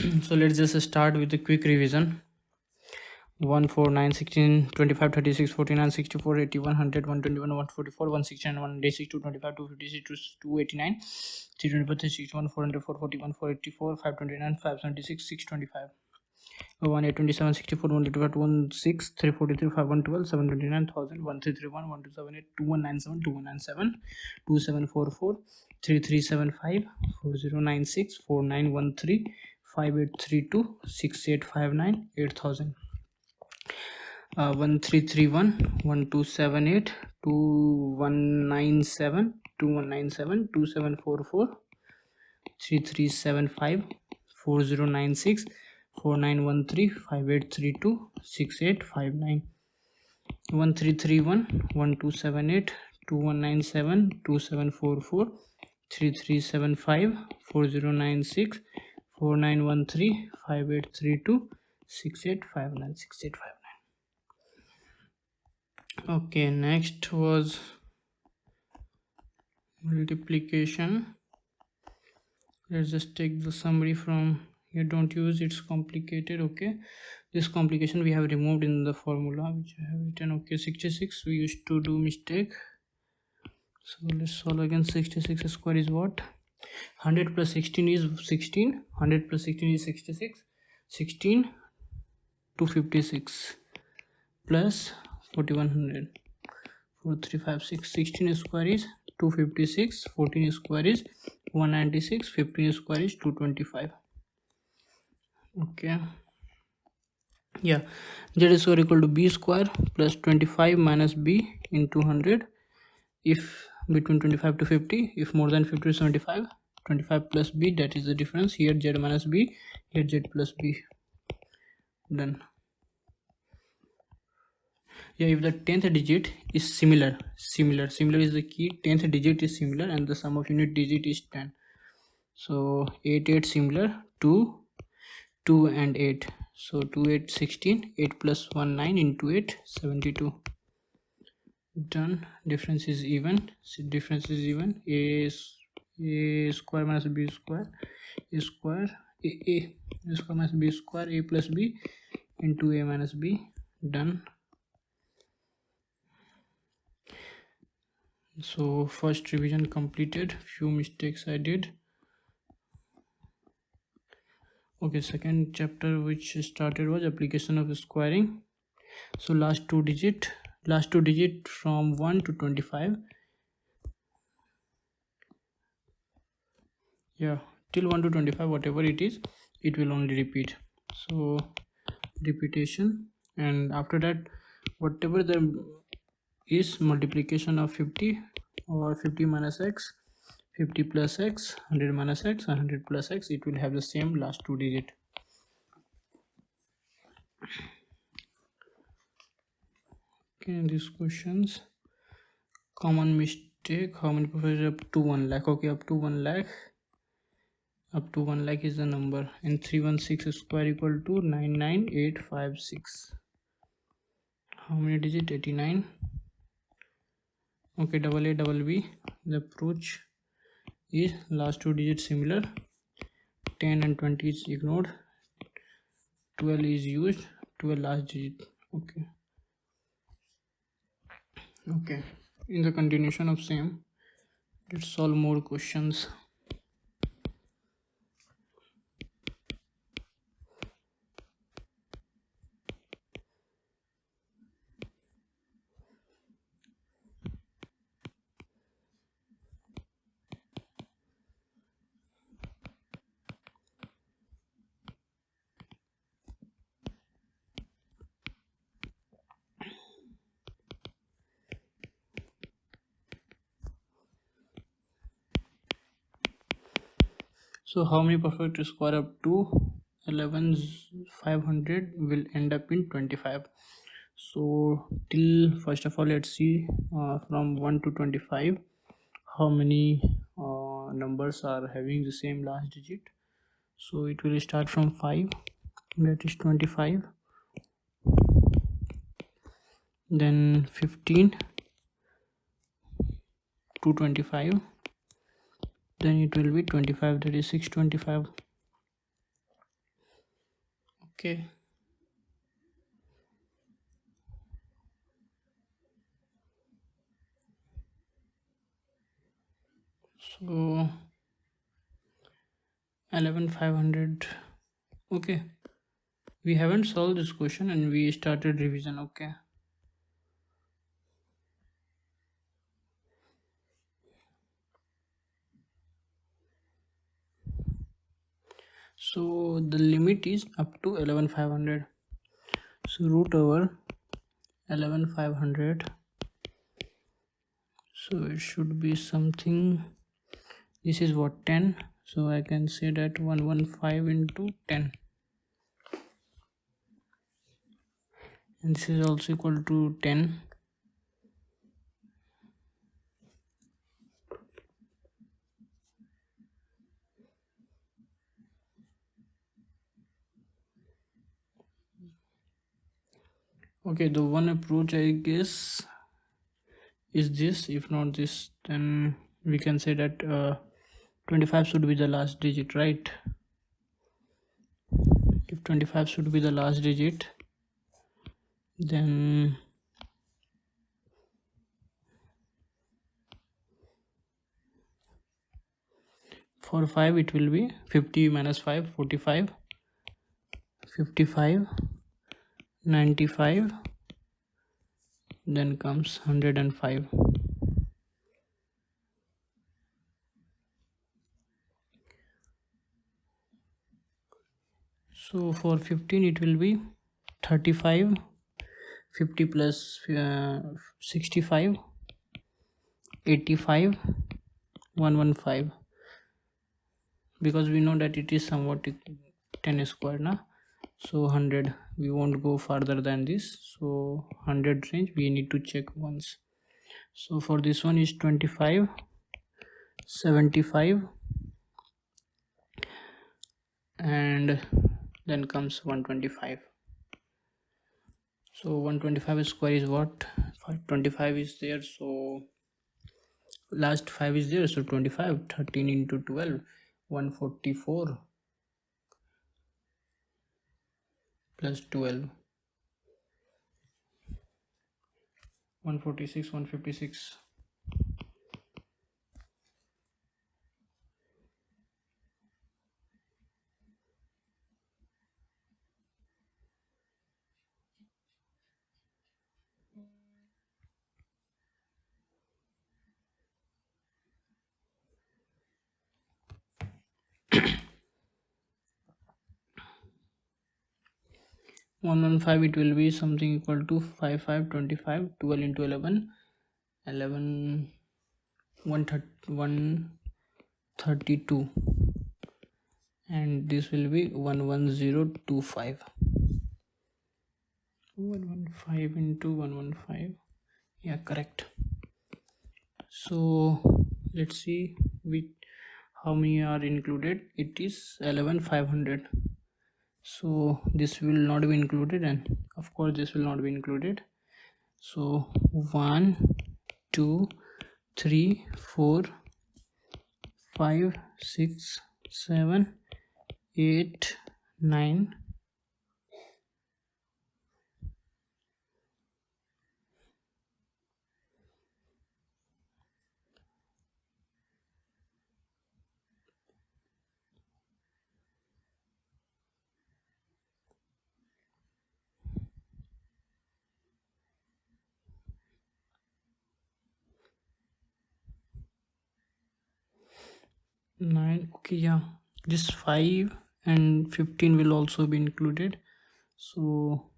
So let's just start with a quick revision. 1 4 9 16 25 36 49 64 80 100 121 144 169 186 225 256 289 324 361 400 441 484 529 576 625 1 8 27 64 125 16 343 5112 729,000 1331 1278 2197 2197 2744 3375 4096 4913 5832 6859 8000 1331 1278 2197 2197 2744 3375 4096 4913 5832 6859 1331 1278 2197 2744 3375 4096 4913 5832 6859 6859. Okay, next was multiplication. Let's just take the summary from here. Don't use, it's complicated. Okay, this complication we have removed in the formula which I have written. Okay, 66 we used to do mistake, so let's solve again. 66 square is what? 100 plus 16 is 16. 100 plus 16 is 66. 16 256 plus 4100 4356. 16 square is 256. 14 square is 196. 15 square is 225. Okay, yeah, z square equal to b square plus 25 minus b into 100 if between 25 to 50, if more than 50 to 75. 25 plus b, that is the difference. Here z minus b, here z plus b. Done. Yeah, if the 10th digit is similar is the key. 10th digit is similar and the sum of unit digit is 10. So 8 8 similar, 2 2 and 8, so 2 8 16, 8 plus 1 9 into 8 72. Done. Difference is even. So difference is even. A square minus b square, a square a square minus b square, a plus b into a minus b. Done. So first revision completed. Few mistakes I did. Okay, second chapter which started was application of squaring. So last two digit from 1 to 25. Yeah, till 1 to 25, whatever it is, it will only repeat. So repetition, and after that whatever the is multiplication of 50 or 50 minus x, 50 plus x, 100 minus x, 100 plus x, it will have the same last two digit. Okay, these questions. Common mistake. How many professors up to 1 lakh? Okay, up to 1 lakh. Up to 1 lakh is the number, and 316 square equal to 99856. How many digit? 89. Okay, double A double B. The approach is last two digits similar. 10 and 20 is ignored. 12 is used. 12 last digit. Okay, in the continuation of same, let's solve more questions. So how many perfect square up to 11,500 will end up in 25? So till, first of all, let's see from 1 to 25 how many numbers are having the same last digit. So it will start from 5, that is 25, then 15 to 25, then it will be 25, that is 625, Okay. So 11,500. Okay, we haven't solved this question and we started revision. Okay, so the limit is up to 11,500. So root over 11,500. So it should be something. This is what, 10. So I can say that 115 into 10. And this is also equal to 10. Okay, the one approach I guess is this. If not this, then we can say that 25 should be the last digit, right? If 25 should be the last digit, then for 5 it will be 50 minus 5, 45, 55, 95, then comes 105. So for 15 it will be 35, 50 plus 65, 85, 115, because we know that it is somewhat 10 square na. So 100, we won't go further than this, so 100 range we need to check once. So for this one is 25, 75, and then comes 125. So 125 square is what? 25 is there, so last 5 is there, so 25, 13 into 12, 144 plus 12, 146, 156. One on 5 it will be something equal to 5, 5, 25, 12 into 11, 11, 132, and this will be 11025. 115 into 115, yeah, correct. So let's see how many are included. It is 11,500. So this will not be included, and of course this will not be included. So 1, 2, 3, 4, 5, 6, 7, 8, 9, 9. Okay, yeah, this 5 and 15 will also be included. So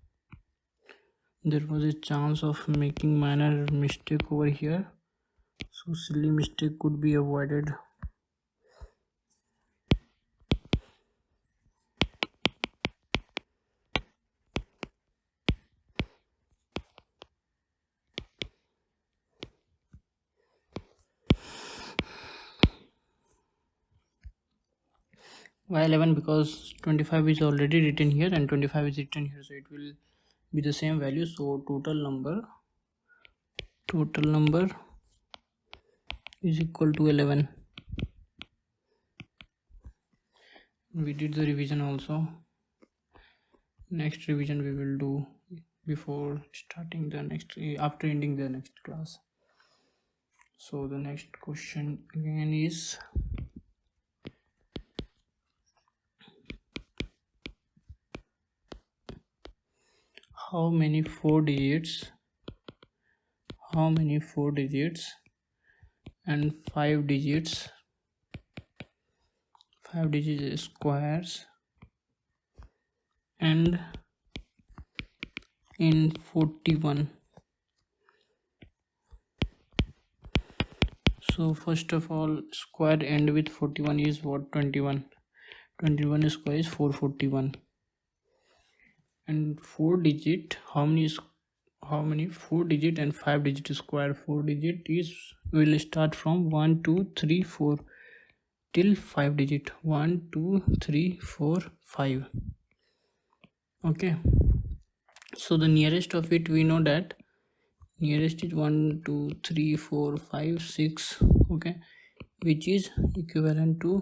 there was a chance of making minor mistake over here, so silly mistake could be avoided. Why 11? Because 25 is already written here and 25 is written here, so it will be the same value. So total number is equal to 11. We did the revision also. next revision we will do before starting the next, after ending the next class. So the next question again is, how many four digits and five digits squares and in 41? So first of all, square end with 41 is what? 21. 21 square is 441. And 4 digit, how many 4 digit and 5 digit square? 4 digit is, will start from 1 2 3 4 till 5 digit. 1 2 3 4 5. Okay, so the nearest of it, we know that nearest is 1 2 3 4 5 6. Okay, which is equivalent to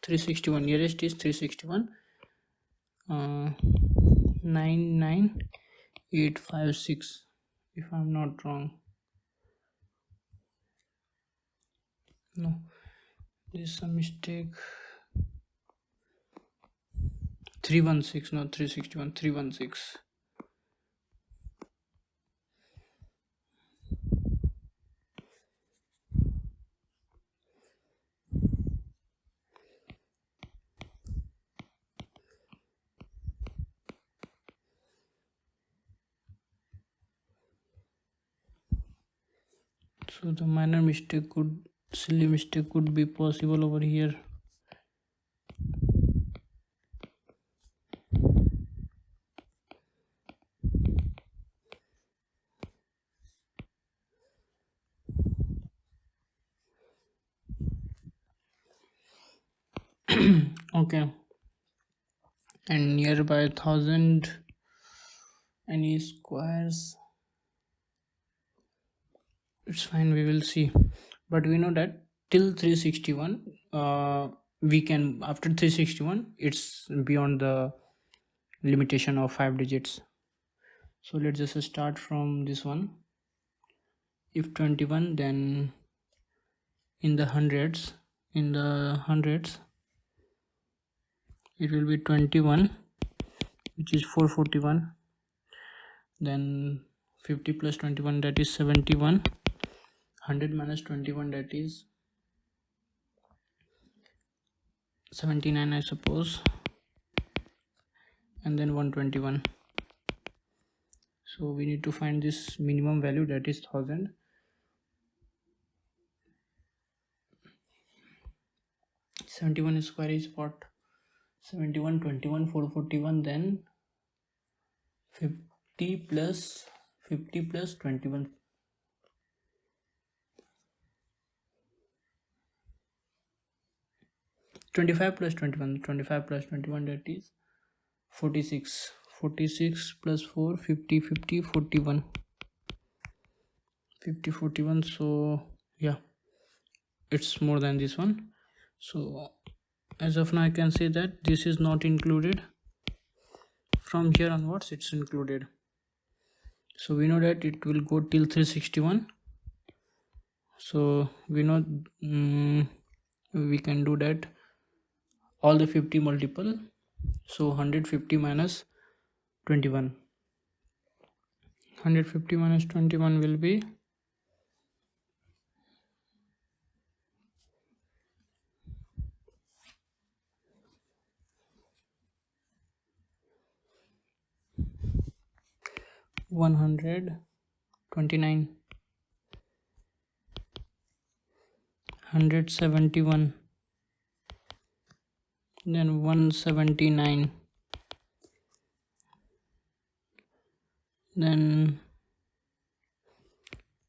361. Nearest is 361. 99856, if I'm not wrong. No, this is a mistake. 316, not 361, 316. So the minor mistake silly mistake could be possible over here. Okay, and nearby 1000 any squares, it's fine, we will see. But we know that till 361, we can, after 361 it's beyond the limitation of 5 digits. So let's just start from this one. If 21, then in the hundreds it will be 21, which is 441. Then 50 plus 21, that is 71. 100 minus 21, that is 79, I suppose. And then 121. So we need to find this minimum value, that is 1000. Seventy-one square is what? 71, 21, 441. Then 50 plus 21. 25 plus 21, 25 plus 21, that is 46. 46 plus 4, 50, 50, 41. 50, 41. So yeah, it's more than this one. So as of now, I can say that this is not included. From here onwards, it's included. So we know that it will go till 361. So we know we can do that all the 50 multiple. So 150 minus 21. 150 minus 21 will be 129. 171. Then 179. Then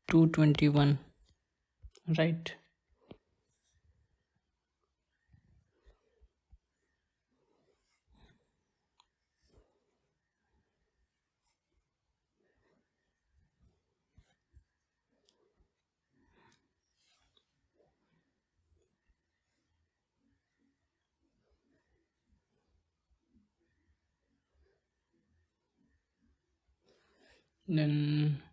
221. Right. Then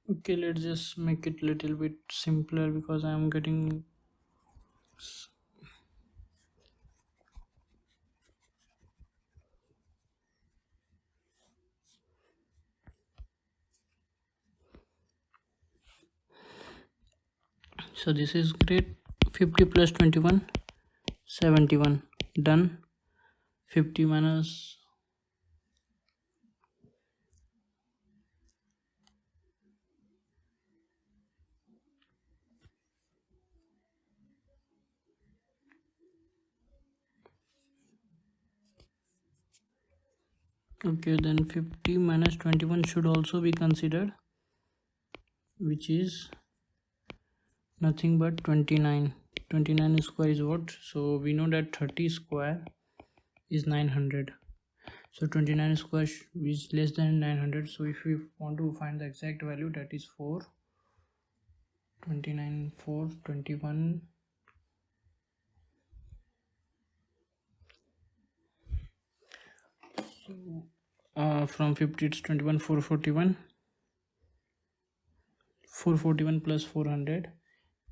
okay, let's just make it little bit simpler because I am getting so this is great. 50 plus 21 71 done. 50 minus okay, then 50 minus 21 should also be considered, which is nothing but 29. 29 square is what? So we know that 30 square is 900. So 29 square is less than 900. So if we want to find the exact value, that is 4 29 4 21. So from 50 it's 21 441. 441 plus 400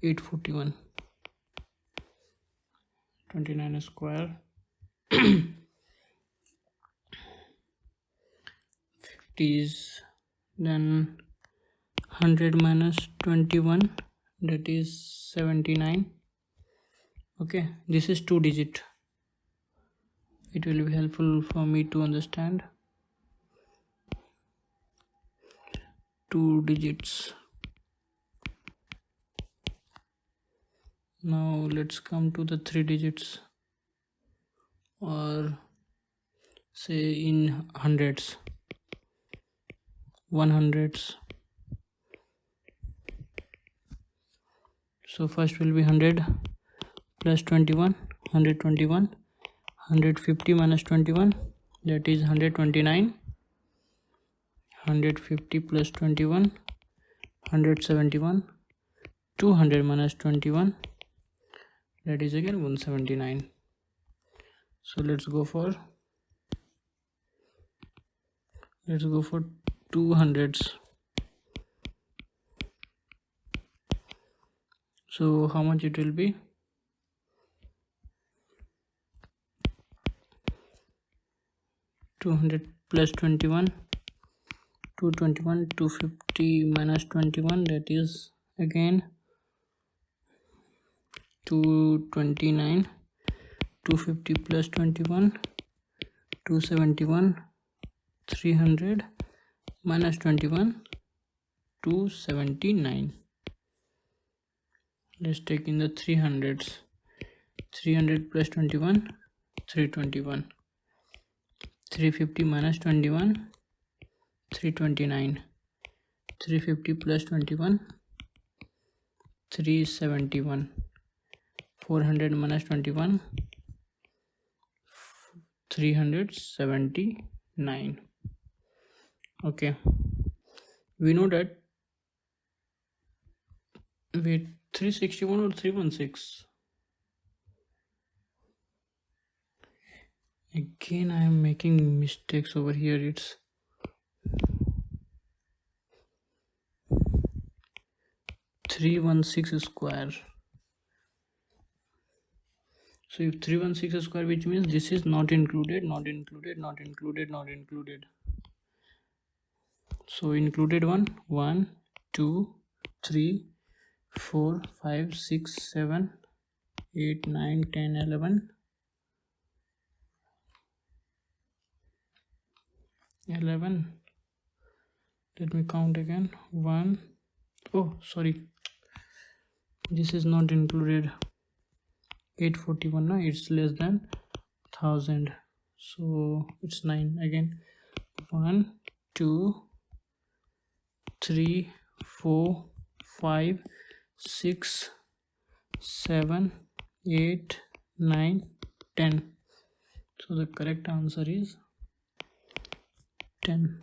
841. 29 square 50 is then 100 minus 21, that is 79. Okay, this is 2 digit. It will be helpful for me to understand 2 digits. Now let's come to the 3 digits, or say in hundreds, 100s. So first will be 100 plus 21 121. 150 minus 21, that is 129. 150 plus 21 171. 200 minus 21, that is again 179. So let's go for 200s. So how much it will be? 200 plus 21 221. 250 minus 21, that is again 229. 250 plus 21 271. 300 minus 21 279. Let's take in the 300s. 300 plus 21 321. 350 minus 21 329. 350 plus 21 371. 400 minus 21 379. Okay, we know that, wait, 361 or 316? Again I am making mistakes over here. It's 316 square. So if 316 square, which means this is not included. So included 1 2 3 4 5 6 7 8 9 10 11. Let me count again. 1, oh sorry, this is not included. 841, no, it's less than 1000, so it's 9 again. 1 2 3 4 5 6 7 8 9 10. So the correct answer is 10.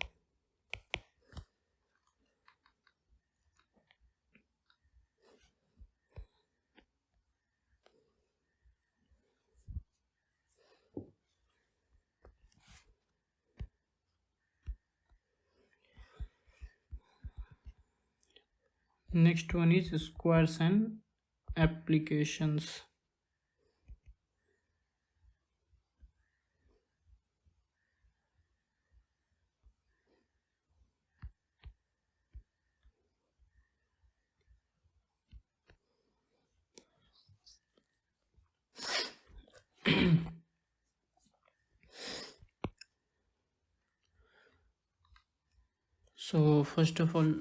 Next one is squares and applications. So first of all,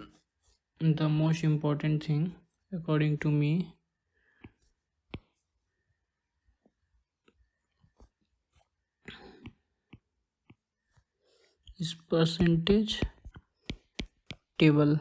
the most important thing according to me is percentage table.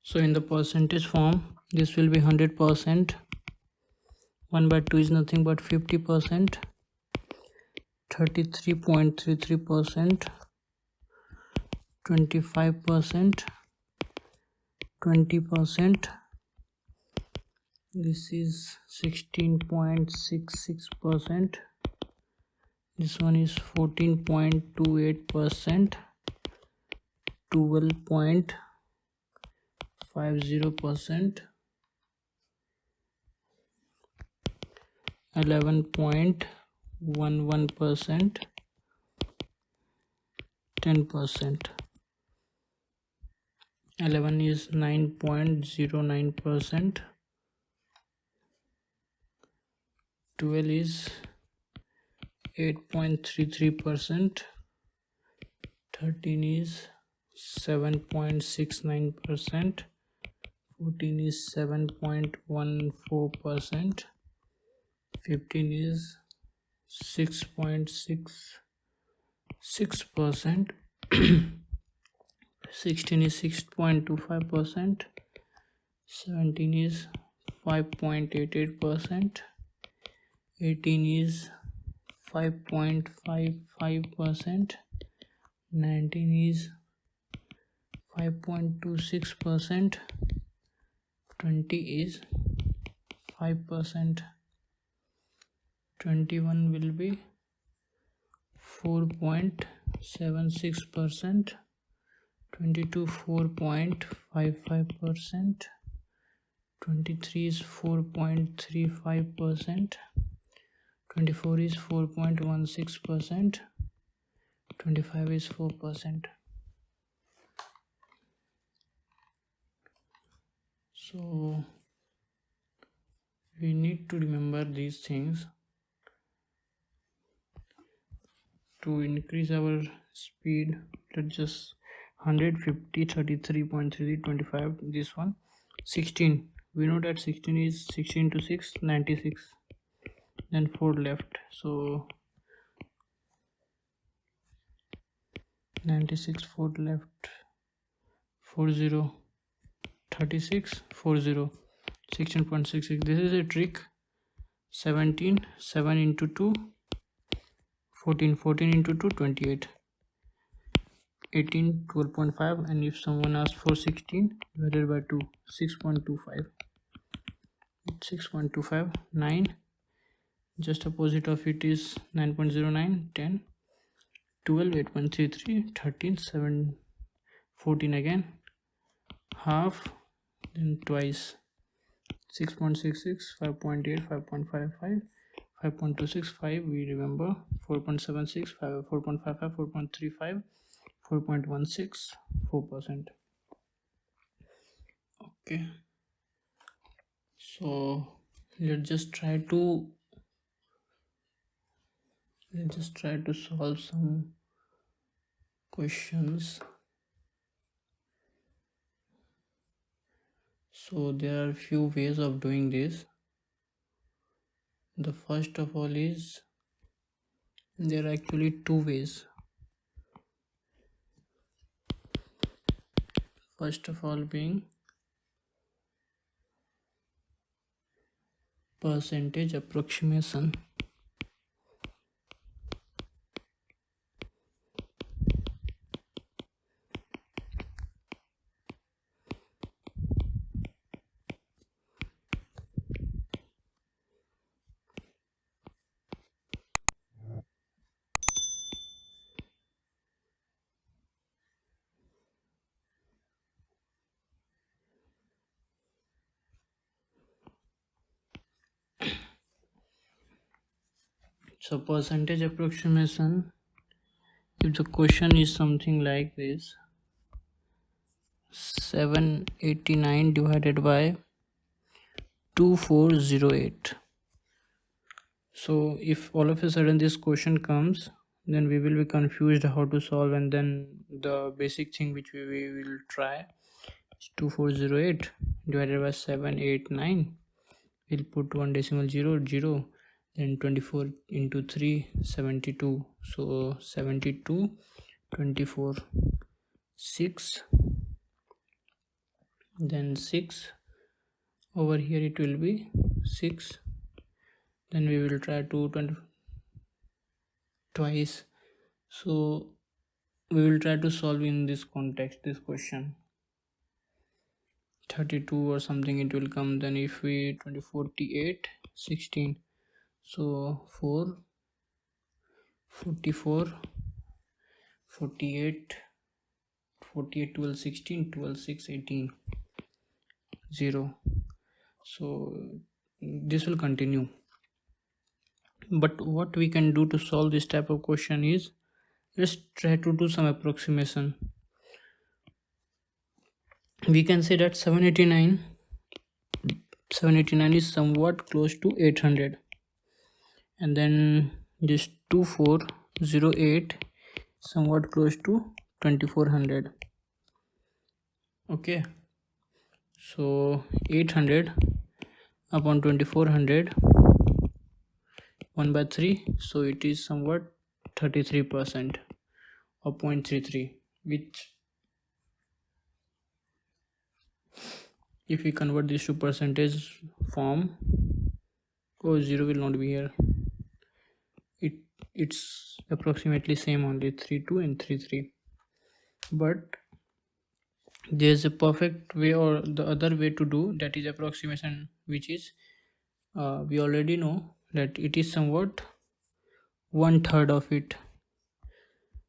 So in the percentage form, this will be 100%. 1 by 2 is nothing but 50%, 33.33%, 25%, 20%. This is 16.66%. This one is 14.28%, 12.50%, 11.11%, 10%. 11 is 9.09%, 12 is 8.33%, 13 is 7.69%, 14 is 7.14%, 15 is 6.66%, 16 is 6.25%, 17 is 5.88%, 18 is 5.55%, 19 is 5.26%, 20 is 5%, 21 will be 4.76%, 22 4.55%, 23 is 4.35%, 24 is 4.16%, 25 is 4%. So we need to remember these things to increase our speed. Let's just 150, 33.33, 25, this one. 16, we know that 16 is 16 to 6, 96, then 4 left, so 96, 4 left, 40, 36, 40, 16.66. This is a trick. 17, 7 into 2, 14, 14 into 2, 28, 18, 12.5, and if someone asks for 16 divided by 2, 6.25, 6.25, 9, just opposite of it is 9.09, 10, 12, 8.33, 13, 7, 14 again, half, then twice, 6.66, 5.8, 5.55, 5.26, 5, we remember, 4.76, 5, 4.55, 4.35, 4.16, 4%. Okay, so let's just try to solve some questions. So there are few ways of doing this. The first of all is, there are actually two ways. First of all being percentage approximation. So percentage approximation, if the question is something like this, 789 divided by 2408. So if all of a sudden this question comes, then we will be confused how to solve, and then the basic thing which we will try is 2408 divided by 789. We'll put one decimal 0, then 24 into 3, 72. So 72, 24, 6, then 6. Over here it will be 6. Then we will try to 20 twice. So we will try to solve in this context this question. 32 or something it will come. Then if we 2048, 16. So 4, 44, 48, 48, 12, 16, 12, 6, 18, 0. So this will continue. But what we can do to solve this type of question is, let's try to do some approximation. We can say that 789 is somewhat close to 800, and then this 2408 somewhat close to 2400. Okay, so 800 upon 2400, 1 by 3, so it is somewhat 33% or 0.33, which if we convert this to percentage form, 0 will not be here, it's approximately same only, 32 and 33. But there's a perfect way, or the other way to do that is approximation, which is we already know that it is somewhat 1/3 of it.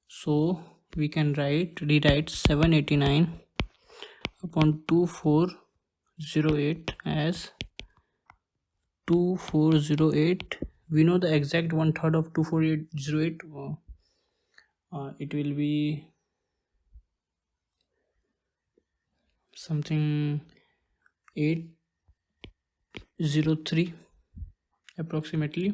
So we can rewrite 789 upon 2408 as 2408. We know the exact 1/3 of 2408. It will be something 803 approximately.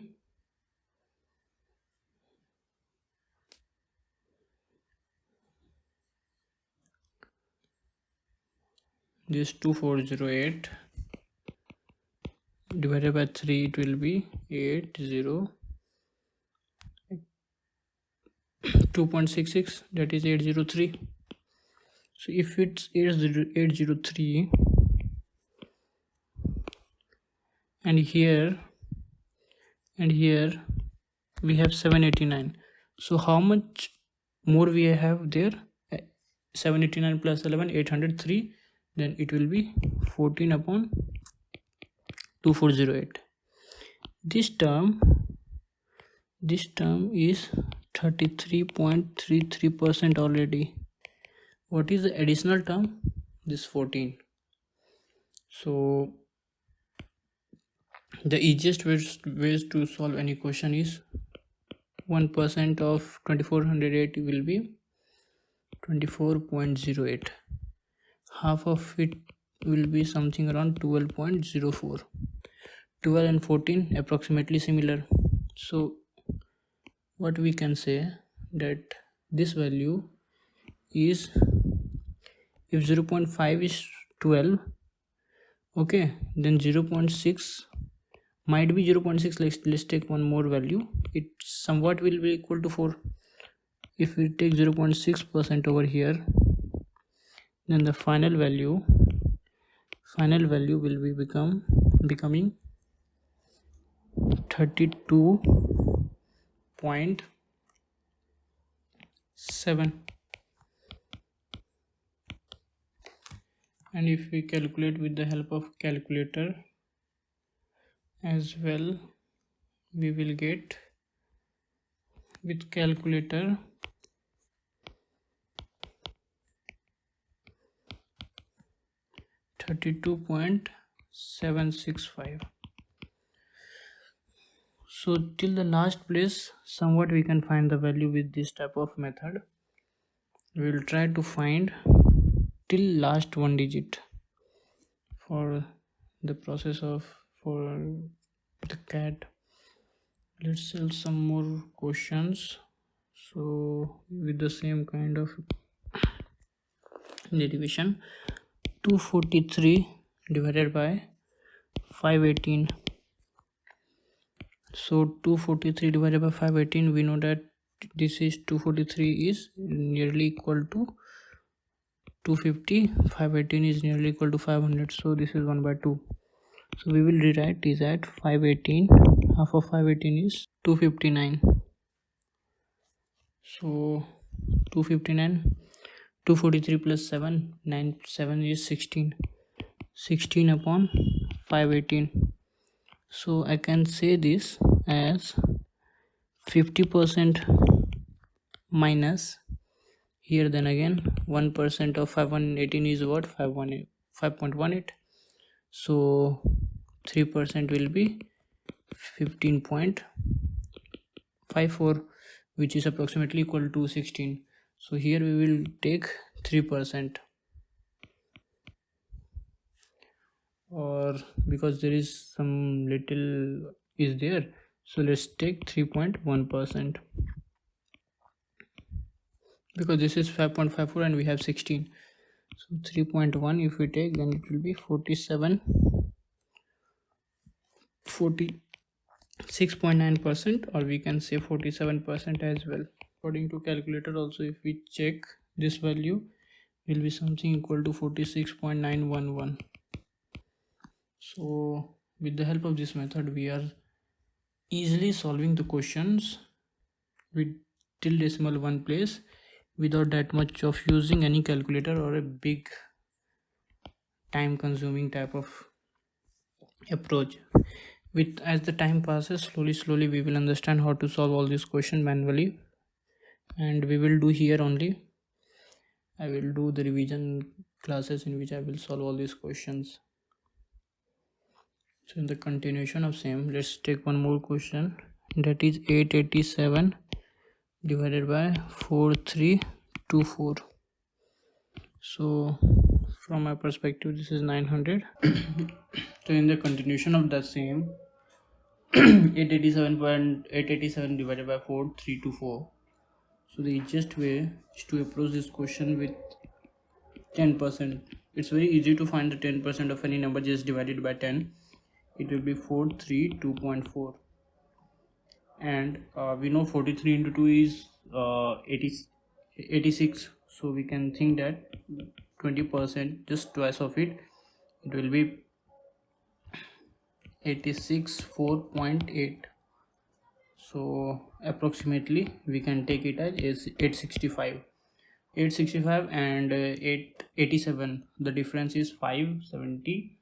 This 2408 divided by 3, it will be 2.66, that is 803. So if it's 803 and here and here we have 789. So how much more we have there? 789 plus 11, 803. Then it will be 14 upon 2408. This term is 33.33% already. What is the additional term? This 14. So the easiest ways to solve any question is 1% of 2408 will be 24.08. Half of it will be something around 12.04. 12 and 14 approximately similar. So what we can say that this value is, if 0.5 is 12, okay, then 0.6 might be 0.6. Let's take one more value. It somewhat will be equal to 4. If we take 0.6% over here, then the final value will be becoming 32.7. And if we calculate with the help of calculator as well, we will get with calculator 32.765. So till the last place somewhat we can find the value with this type of method. We will try to find till last one digit for the process of for the cat. Let's solve some more questions. So with the same kind of derivation, 243 divided by 518. So 243 divided by 518, we know that this is 243 is nearly equal to 250, 518 is nearly equal to 500, so this is 1 by 2. So we will rewrite this at 518, half of 518 is 259. So 259, 243 plus 7, 7 is 16. 16 upon 518. So I can say this as 50% minus, here then again 1% of 518 is what? 5.18. So 3% will be 15.54, which is approximately equal to 16. So here we will take 3%, or because there is some little is there, so let's take 3.1%, because this is 5.54 and we have 16. So 3.1 if we take, then it will be 46.9%, or we can say 47% as well. According to calculator also, if we check, this value will be something equal to 46.911. So with the help of this method, we are easily solving the questions with till decimal one place without that much of using any calculator or a big time consuming type of approach. With as the time passes, slowly we will understand how to solve all these questions manually, and we will do here only. I will do the revision classes in which I will solve all these questions. So in the continuation of same, let's take one more question, that is 887 divided by 4324. So from my perspective, this is 900. So in the continuation of the same, 887 divided by 4324. So the easiest way is to approach this question with 10%. It's very easy to find the 10% of any number, just divided by 10. It will be 432.4, and we know 43 into 2 is 86. So we can think that 20%, just twice of it, it will be 86 4.8. So approximately we can take it as 865 and 887. The difference is 570,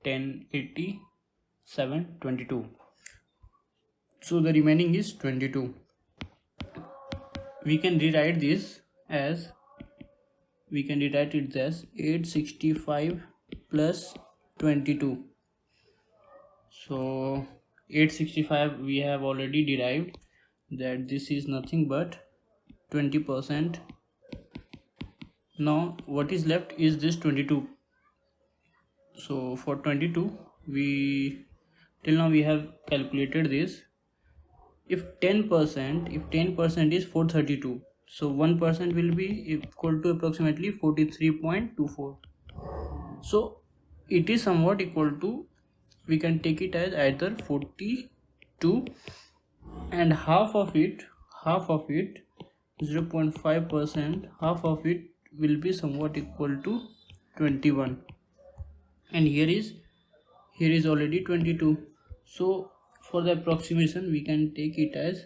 10, 87, 22. So the remaining is 22. We can rewrite this as, we can rewrite it as 865 plus 22. So 865 we have already derived that this is nothing but 20%. Now what is left is this 22. So for 22 we, till now we have calculated this. If 10% is 432, so 1% will be equal to approximately 43.24. so it is somewhat equal to, we can take it as either 42 and half of it 0.5%, half of it will be somewhat equal to 21, and here is already 22. So for the approximation we can take it as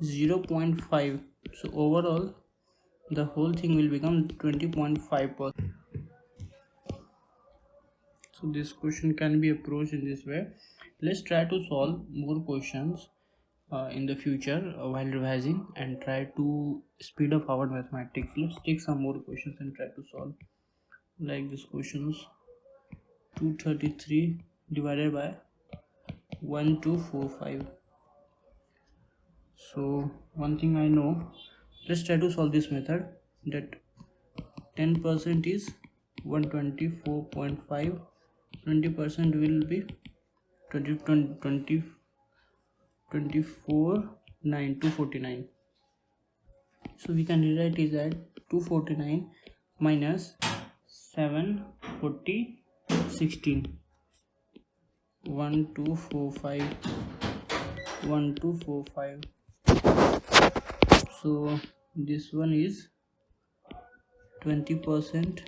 0.5. so overall the whole thing will become 20.5%. So this question can be approached in this way. Let's try to solve more questions in the future while revising, and try to speed up our mathematics. Let's take some more questions and try to solve, like this questions. 233 divided by 1245. So one thing I know, let's try to solve this method, that 10% is 124.5, 20% will be 249. So we can rewrite is at 249 minus 740 16. 1245. So this one is 20%,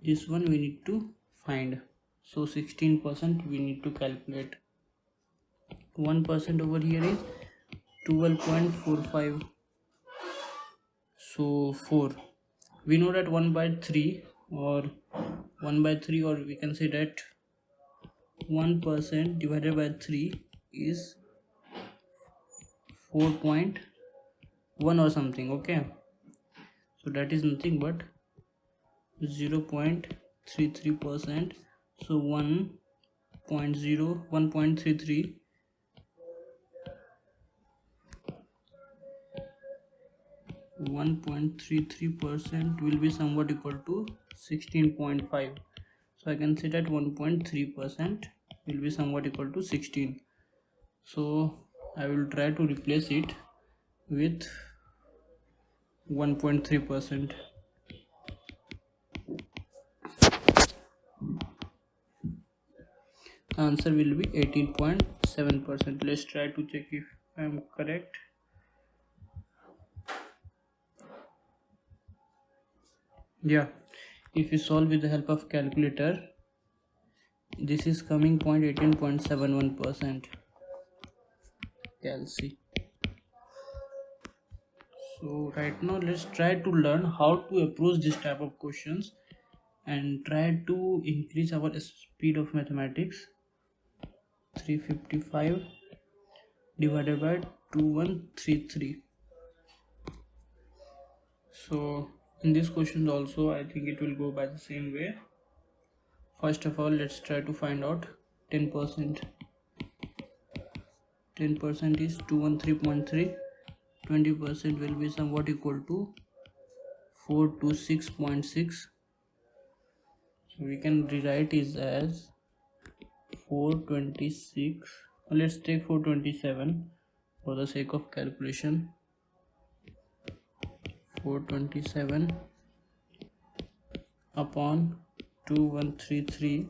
this one we need to find. So 16% we need to calculate. 1% over here is 12.45. so 4. We know that 1 by 3 or we can say that 1% divided by 3 is 4.1 or something. Okay, so that is nothing but 0.33%. so 1.33 1.33% will be somewhat equal to 16.5. so I can say that 1.3% will be somewhat equal to 16. so I will try to replace it with 1.3%. the answer will be 18.7%. let's try to check if I am correct. Yeah, if you solve with the help of calculator, this is coming 18.71%. Calci. So right now let's try to learn how to approach this type of questions and try to increase our speed of mathematics. 355 divided by 2133. so in this question also I think it will go by the same way. First of all, let's try to find out 10%. 10% is 213.3. 20% will be somewhat equal to 426.6. so we can rewrite it as 426. Let's take 427 for the sake of calculation. 427 upon 2133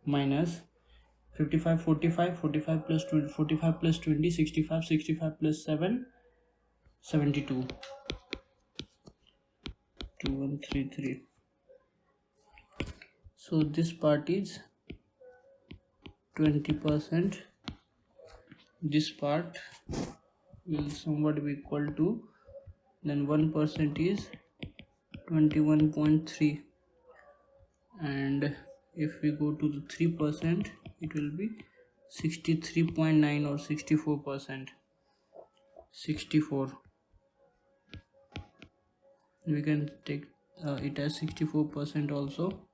minus 55 plus 20, 45 plus 20 65, 65 plus 7 72. 2133. so this part is 20%, this part will somewhat be equal to, then 1% is 21.3, and if we go to the 3%, it will be 63.9 or 64%. 64, we can take it as 64% also.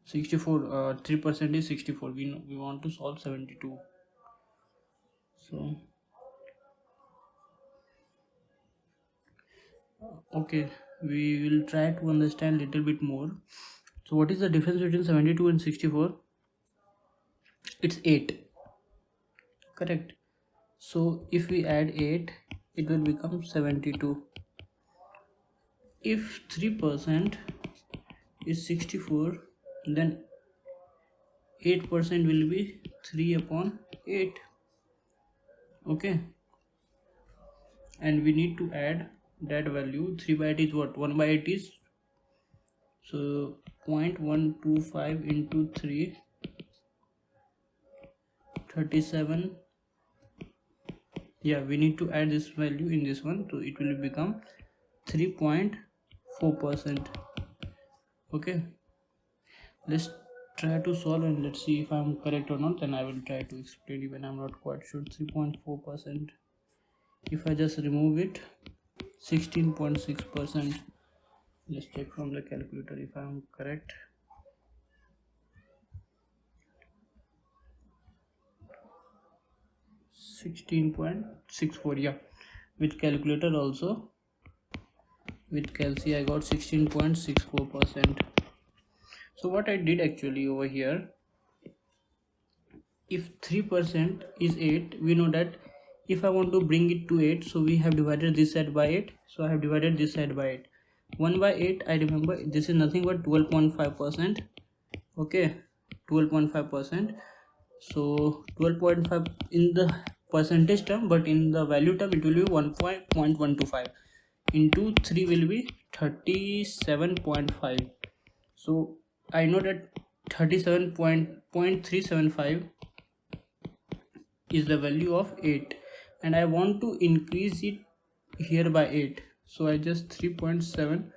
64, 3% is 64. We want to solve 72. So okay, we will try to understand little bit more. So what is the difference between 72 and 64? It's 8, correct? So if we add 8, it will become 72. If 3% is 64, then 8% will be 3 upon 8. Okay, and we need to add that value. 3 by 8 is what? 1 by 8 is, so 0.125 into 3, 37. Yeah, we need to add this value in this one, so it will become 3.4%. okay, let's try to solve and let's see if I'm correct or not. Then I will try to explain even I'm not quite sure. 3.4%, if I just remove it, 16.6%. let's check from the calculator if I'm correct. 16.64, yeah, with calculator also, with calci I got 16.64%. so what I did actually over here, if 3% is 8, we know that if I want to bring it to 8, so we have divided this side by 8, so I have divided this side by 8. 1 by 8, I remember this is nothing but 12.5%. okay, 12.5%. so 12.5 in the percentage term, but in the value term it will be 1.125 into 3 will be 37.5. so I know that 37.375 is the value of 8, and I want to increase it here by 8, so I just 3.7,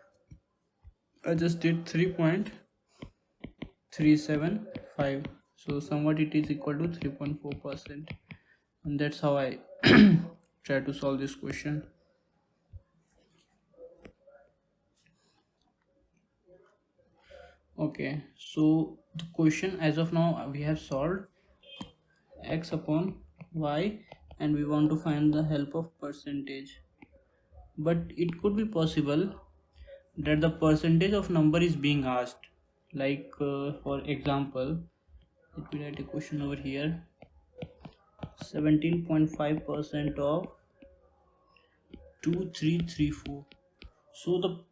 I just did 3.375, so somewhat it is equal to 3.4%, and that's how I try to solve this question. Okay, so the question as of now we have solved x upon y, and we want to find the help of percentage, but it could be possible that the percentage of number is being asked, like for example, let me write a question over here. 17.5% of 2334. so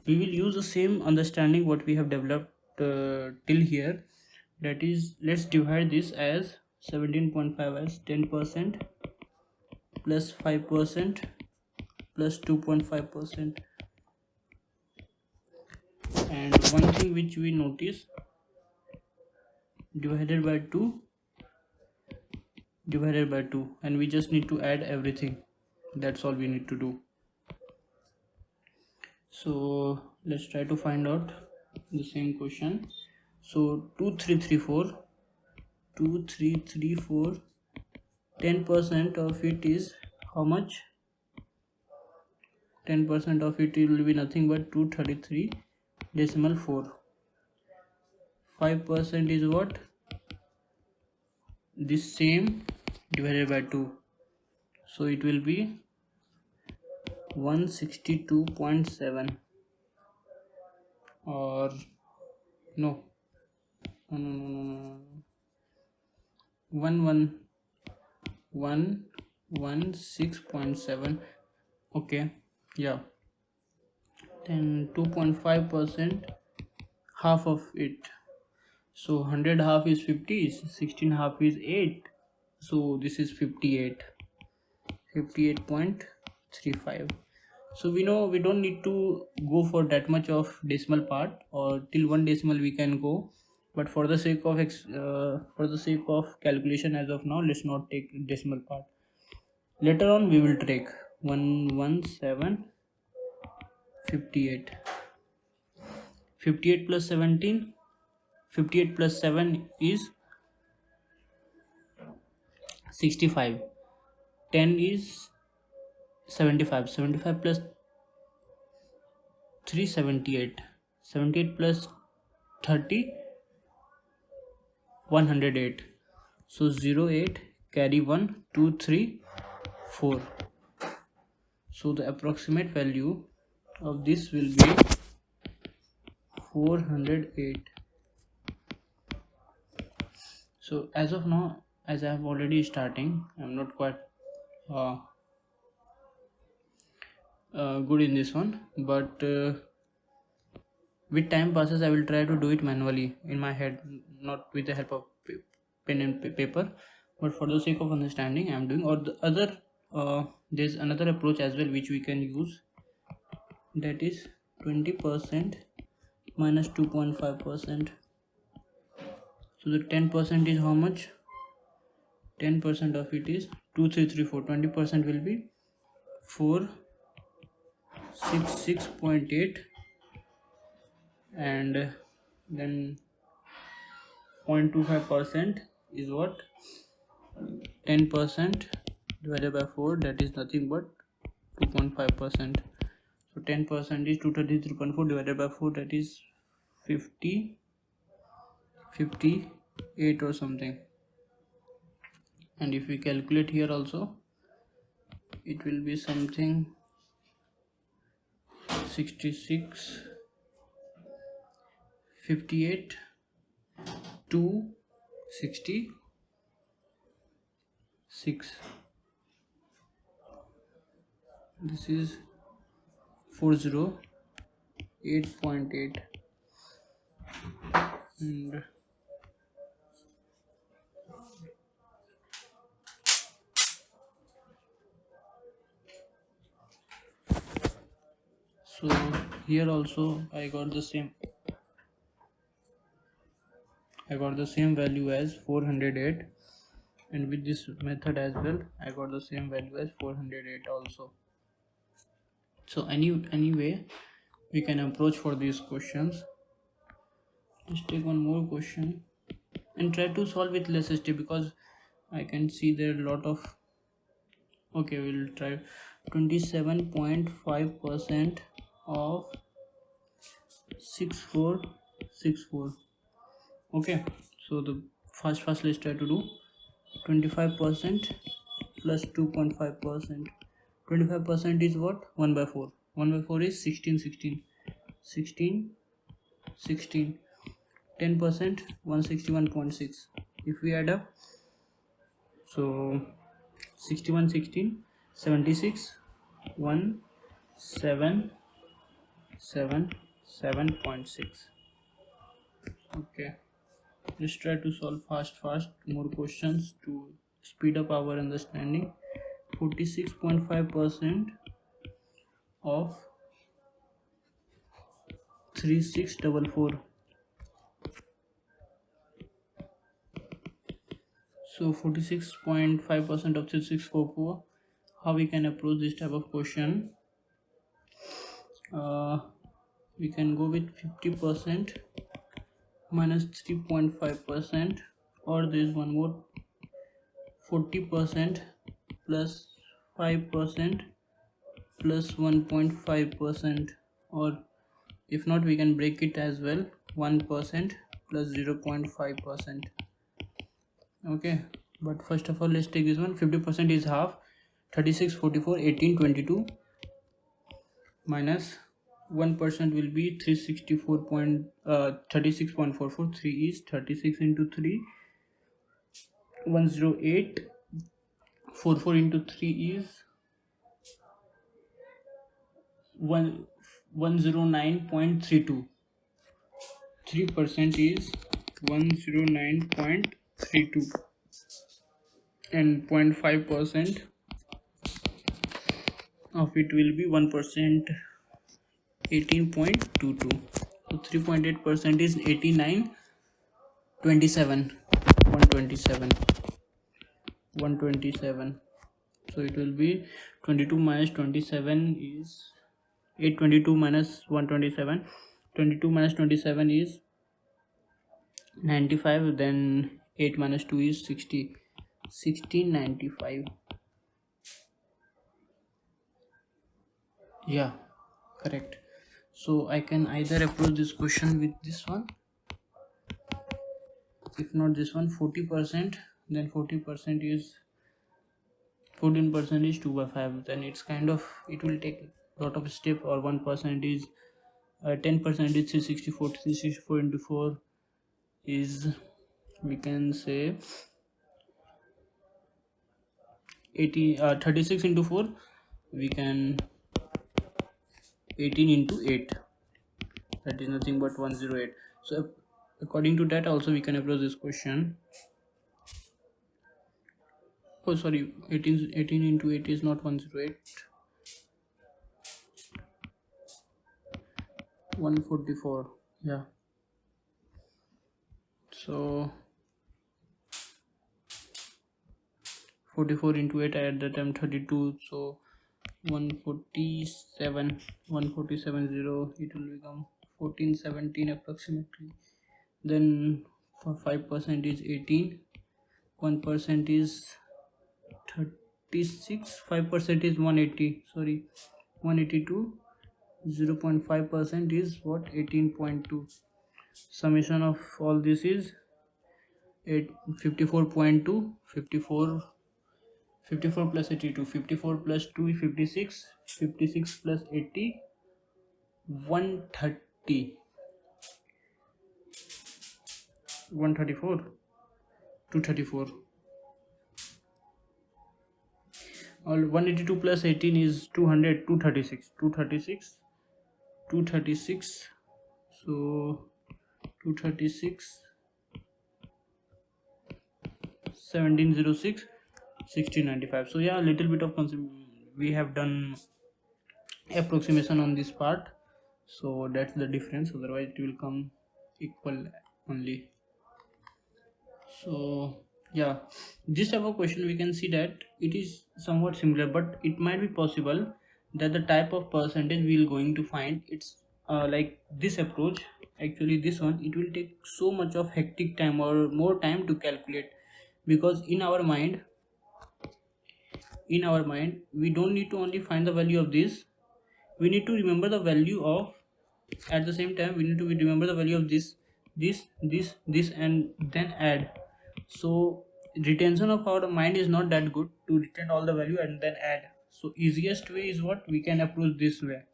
we will use the same understanding what we have developed till here, that is, let's divide this as 17.5 as 10% plus 5% plus 2.5%. and one thing which we notice, divided by 2, divided by 2, and we just need to add everything. That's all we need to do. So let's try to find out the same question. so 2334, 10% of it is how much? 10% of it will be nothing but 233.4. 5% is what? This same divided by 2, so it will be 162.7, or no, 116.7. okay, yeah, then 2.5%, half of it, so 100 half is 50, 16 half is 8, so this is 58.35. so we know we don't need to go for that much of decimal part, or till one decimal we can go, but for the sake of calculation as of now, let's not take decimal part. Later on we will take 11758. 58 plus 17, 58 plus 7 is 65. 10 is 75. 75 plus 3, 78. 78 plus 30, 108. So 0, 8, carry 1, 2, 3, 4. So the approximate value of this will be 408. So as of now, as I have already starting, I'm not quite good in this one, but with time passes I will try to do it manually in my head, not with the help of pen and paper, but for the sake of understanding I am doing. Or the other there's another approach as well which we can use, that is 20% minus 2.5%. so the 10% is how much? 10% of it is 2334. 20% will be 466.8, and then 0.25% is what? 10% divided by 4, that is nothing but 2.5%. so 10% is 233.4 divided by 4, that is 58 or something. And if we calculate here also, it will be something 66, 58 to 66. This is 408.8, and so here also I got the same value as 408, and with this method as well I got the same value as 408 also. So anyway we can approach for these questions. Let's take one more question and try to solve with less step, because I can see there are a lot of. Okay, we'll try 27.5% of 6464. Okay, so the first let's try to do 25% plus 2.5%. 25% is what? 1 by 4. 1 by 4 is 16. 10%, 161.6. if we add up, so 61, 16, 76, 177.6. okay, let's try to solve fast more questions to speed up our understanding. 46.5% of 3644. So 46.5% of 3644. How we can approach this type of question? We can go with 50% minus 3.5%, or there is one more, 40% plus 5% plus 1.5%, or if not we can break it as well, 1% plus 0.5%. okay, but first of all let's take this one. 50% is half, 36, 44, 18, 22, minus 1% will be 36.44. 3 is 36 into 3, 108. 44 into 3 is 109.32. 3% is 109.32, and 0.5% of it will be 1%, 18.22. so 3.8% is 89, 27, 127, 127. So it will be 22 minus 27 is 822 minus 127. 22 minus 27 is 95. Then 8 minus 2 is 60. 1695. Yeah, correct. So I can either approach this question with this one, if not this one, 40%, then 40% is 14% is 2 by 5. Then it's kind of, it will take a lot of step. Or 1% is 10% is 364. 364 into 4 is, we can say, 80. 36 into 4, we can 18 into 8, that is nothing but 108. So according to that also we can approach this question. Oh sorry, 18 into 8 is not 108, 144. Yeah, so 44 into 8 at the time 32, so 147, 147.0, it will become 1417 approximately. Then for 5% is 18, 1% is 36, 5% is 180, sorry, 182, 0.5% is what, 18.2. Summation of all this is 54.2. 54 plus 82, 54 plus 2 is 56, 56 plus 80, 130, 134, 234. All 182 plus 18 is 200, 236, 236, 236. So 236, 1706, 1695. So yeah, a little bit of we have done approximation on this part, so that's the difference. Otherwise it will come equal only. So yeah, this type of question we can see that it is somewhat similar, but it might be possible that the type of percentage we are going to find, it's like this approach. Actually this one, it will take so much of hectic time or more time to calculate, because in our mind we don't need to only find the value of this, we need to remember the value of, at the same time we need to remember the value of this and then add. So retention of our mind is not that good to retain all the value and then add. So easiest way is what we can approach this way.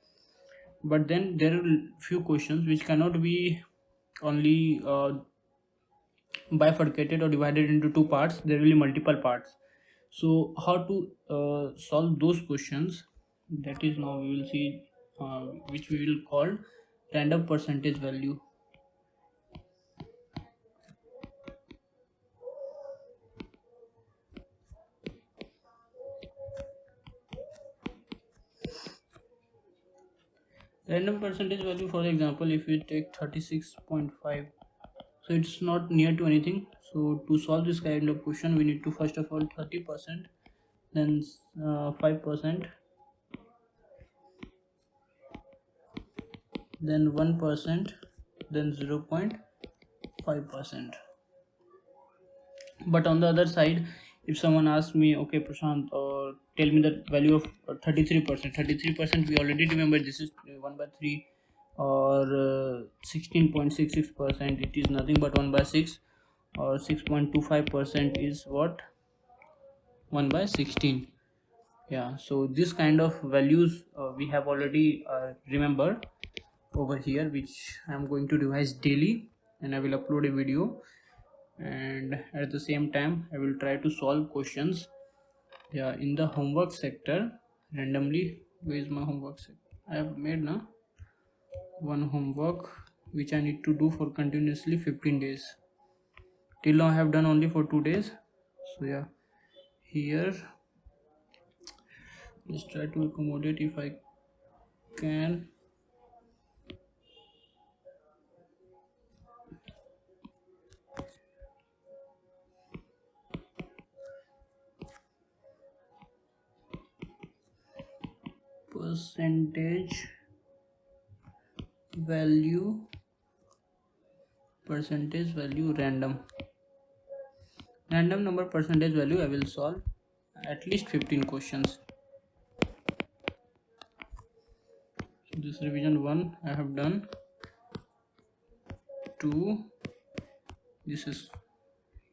But then there are few questions which cannot be only bifurcated or divided into two parts, there will be multiple parts. So how to solve those questions, that is now we will see, which we will call random percentage value. Random percentage value, for example, if we take 36.5, so it's not near to anything. So to solve this kind of question, we need to first of all 30%, then 5%, then 1%, then 0.5%. But on the other side, if someone asks me, okay Prashant, tell me the value of 33%, 33% we already remember, this is 1 by 3, or 16.66%, it is nothing but 1 by 6, or 6.25% is what, 1 by 16. Yeah, so this kind of values we have already remembered over here, which I am going to revise daily, and I will upload a video, and at the same time I will try to solve questions. Yeah, in the homework sector randomly, where is my homework sector? I have made now one homework which I need to do for continuously 15 days. Till now I have done only for 2 days. So yeah, here let's try to accommodate if I can. percentage value random number percentage value. I will solve at least 15 questions. So this revision 1 I have done. 2, this is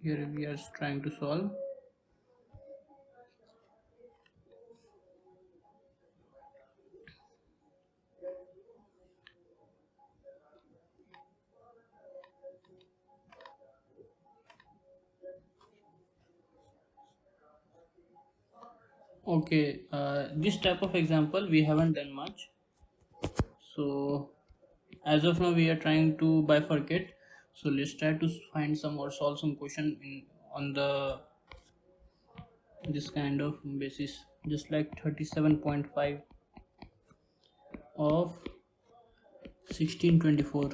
here we are trying to solve. Okay, this type of example we haven't done much, so as of now we are trying to bifurcate. So let's try to find some or solve some question on the this kind of basis, just like 37.5 of 1624.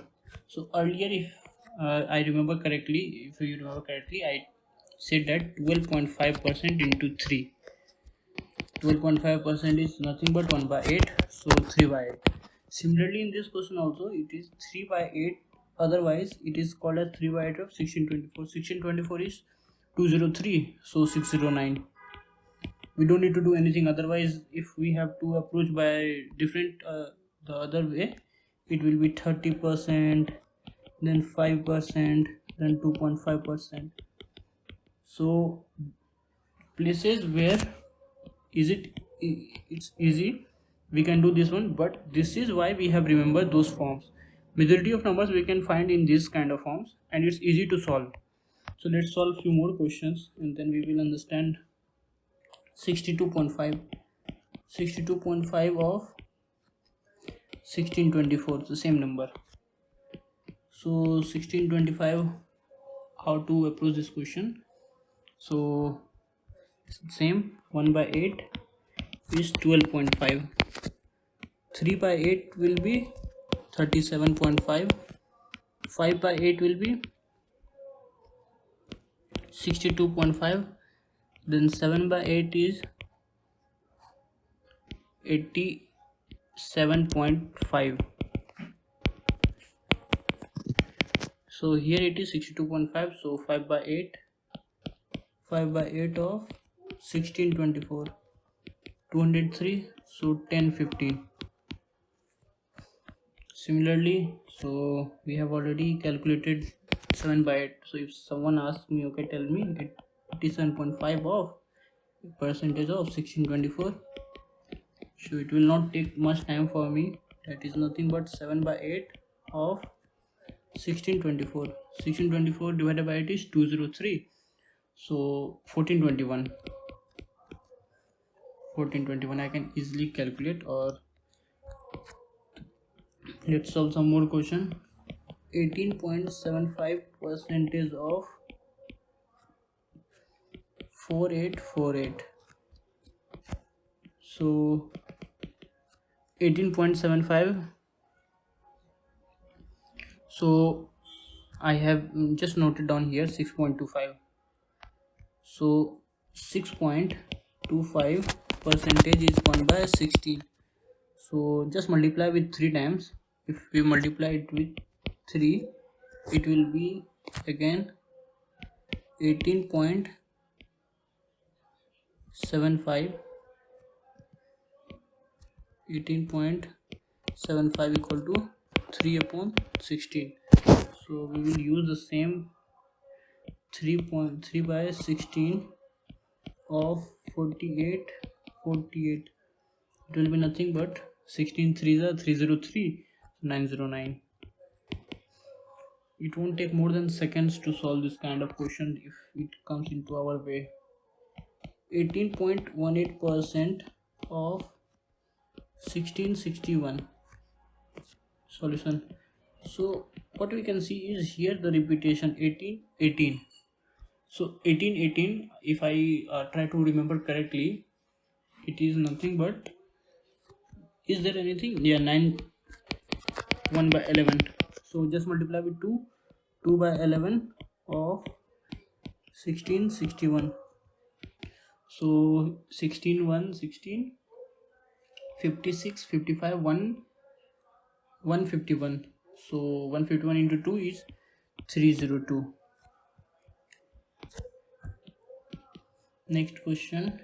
So earlier, if I remember correctly, if you remember correctly, I said that 12.5% into 3. 12.5% is nothing but 1 by 8, so 3 by 8. Similarly, in this question also, it is 3 by 8. Otherwise, it is called as 3 by 8 of 1624. 1624 is 203, so 609. We don't need to do anything. Otherwise, if we have to approach by different the other way, it will be 30%, then 5%, then 2.5%. So places where it's easy, we can do this one, but this is why we have remembered those forms. Majority of numbers we can find in this kind of forms, and it's easy to solve. So let's solve few more questions and then we will understand. 62.5 of 1624, the same number. So 1625, how to approach this question? So same, 1 by 8 is 12.5, 3 by 8 will be 37.5, 5 by 8 will be 62.5, then 7 by 8 is 87.5. So here it is 62.5, so 5 by 8 of 1624, 203, so 1015. Similarly, so we have already calculated 7 by 8. So if someone asks me, okay, tell me 87.5 of percentage of 1624, so it will not take much time for me. That is nothing but 7 by 8 of 1624. 1624 divided by 8 is 203, so 1421 I can easily calculate. Or let's solve some more question. 18.75% of 4848. So 18.75, so I have just noted down here 6.25. so 6.25 percentage is 1 by 16. So just multiply with 3 times. If we multiply it with 3, it will be again 18.75 equal to 3 upon 16. So we will use the same 3.3 by 16 of 48. It will be nothing but 16 3s are 303, 909. It won't take more than seconds to solve this kind of question if it comes into our way. 18.18% of 1661. Solution. So what we can see is here the repetition 18. So 18, if I try to remember correctly, it is nothing but, is there anything? Yeah, 9, 1 by 11. So just multiply with 2 by 11 of 1661. So 16 1 16 56, 55, 151. So 151 into 2 is 302. Next question.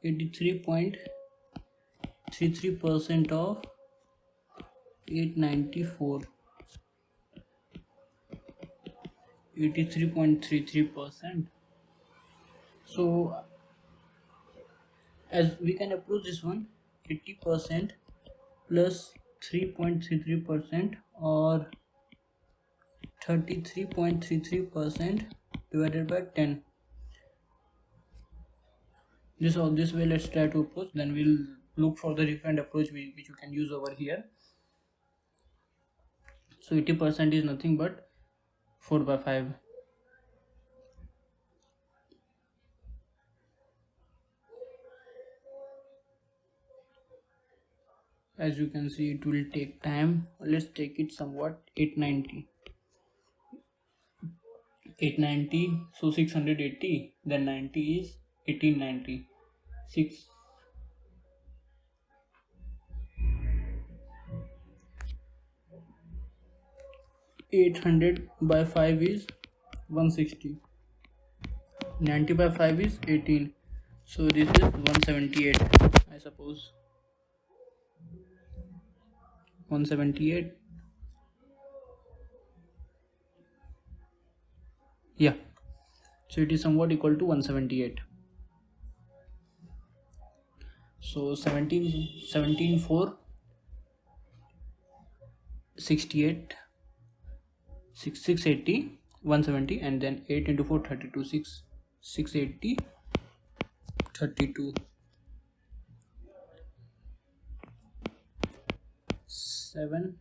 83.33% of 894. 83.33%. So as we can approach this one, 80% plus 3.33% or 33.33% divided by 10. This way let's try to approach, then we'll look for the different approach which you can use over here. So 80% is nothing but 4 by 5. As you can see, it will take time. Let's take it somewhat. 890, so 680, then 90 is 1890. 800 by 5 is 160. 90 by 5 is 18. So this is 178, I suppose. 178. Yeah. So it is somewhat equal to 178. So 17 4 68 680 170, and then 8 into 4 32, 680 32, 7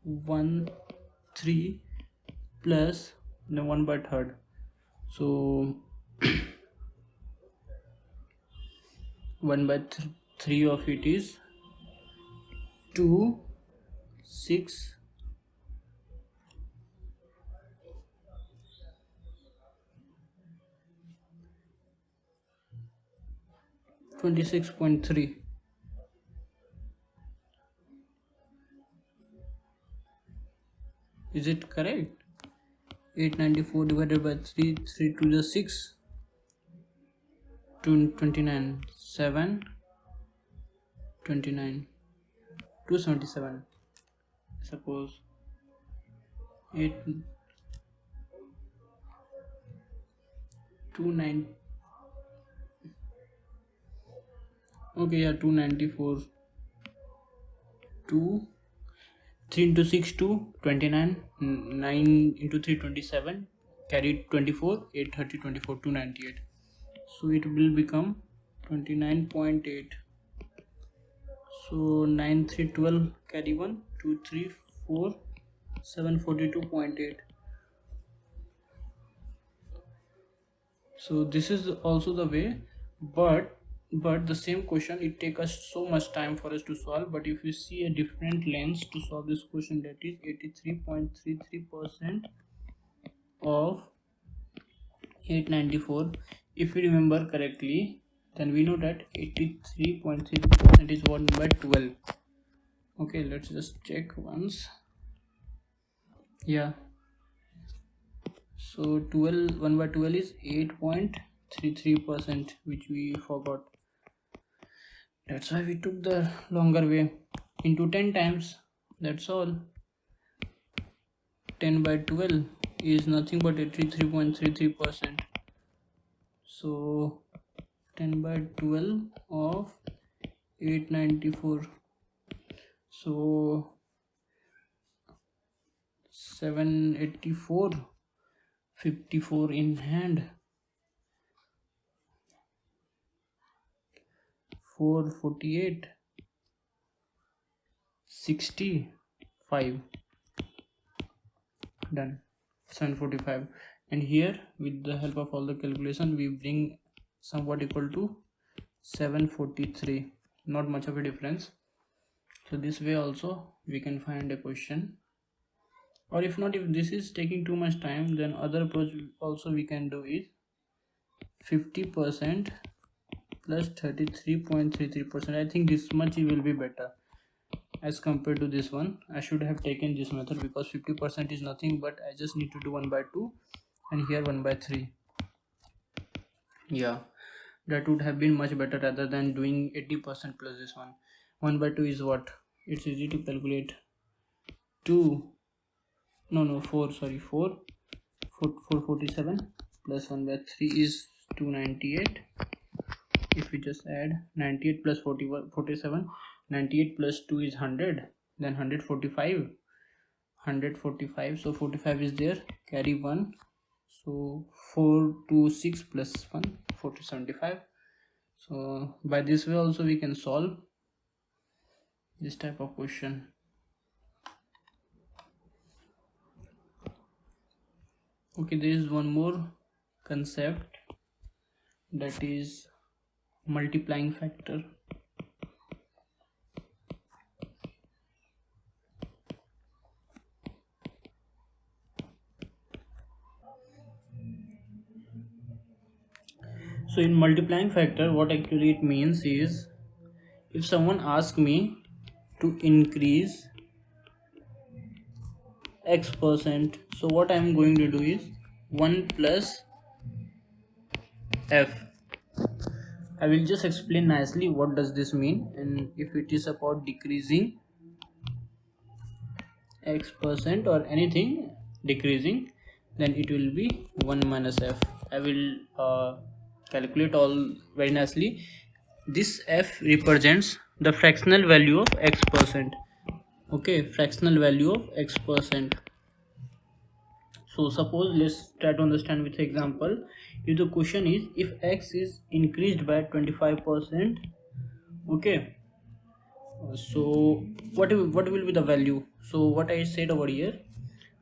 1 3 plus the 1 by third. So 1 by 3 of it is 2 6 26.3. Is it correct? 894 divided by 3 to the 6, 29, 7 29, 277. Suppose 8 29. Okay, yeah, 294. 2 3 into 6 2 29, 9 into 3 27, carry 24, 8 30 24, 298. So it will become 29.8. So 9 3 12, carry 1, 2 3 4 7 42.8. So this is also the way, but the same question, it takes us so much time for us to solve. But if you see a different lens to solve this question, that is 83.33% of 894. If we remember correctly, then we know that 83.33% is 1 by 12. Okay, let's just check once. Yeah, so 1 by 12 is 8.33%, which we forgot. That's why we took the longer way into 10 times. That's all. 10 by 12 is nothing but 83.33%. So 10 by 12 of 894. So 784, 54 in hand, 448, 65. Done. 745. And here, with the help of all the calculation, we bring somewhat equal to 743. Not much of a difference. So this way also we can find a question. Or if not, if this is taking too much time, then other approach also we can do is 50% plus 33.33%. I think this much will be better as compared to this one. I should have taken this method because 50% is nothing, but I just need to do 1 by 2 and here 1 by 3. Yeah, that would have been much better rather than doing 80% plus this one. 1 by 2 is what? It's easy to calculate. 447 plus 1 by 3 is 298. If we just add 98 plus 47, 98 plus 2 is 100, then 145, so 45 is there, carry 1, so 426 plus 1, 475. So by this way also we can solve this type of question. Okay, there is one more concept, that is multiplying factor. So in multiplying factor, what actually it means is, if someone asks me to increase x%, so what I am going to do is 1 plus f. I will just explain nicely what does this mean, and if it is about decreasing x% or anything decreasing, then it will be 1 minus f. I will calculate all very nicely. This f represents the fractional value of x%. Okay, fractional value of x%. So suppose, let's try to understand with example. If the question is, if x is increased by 25%, okay, so what will be the value? So what I said over here,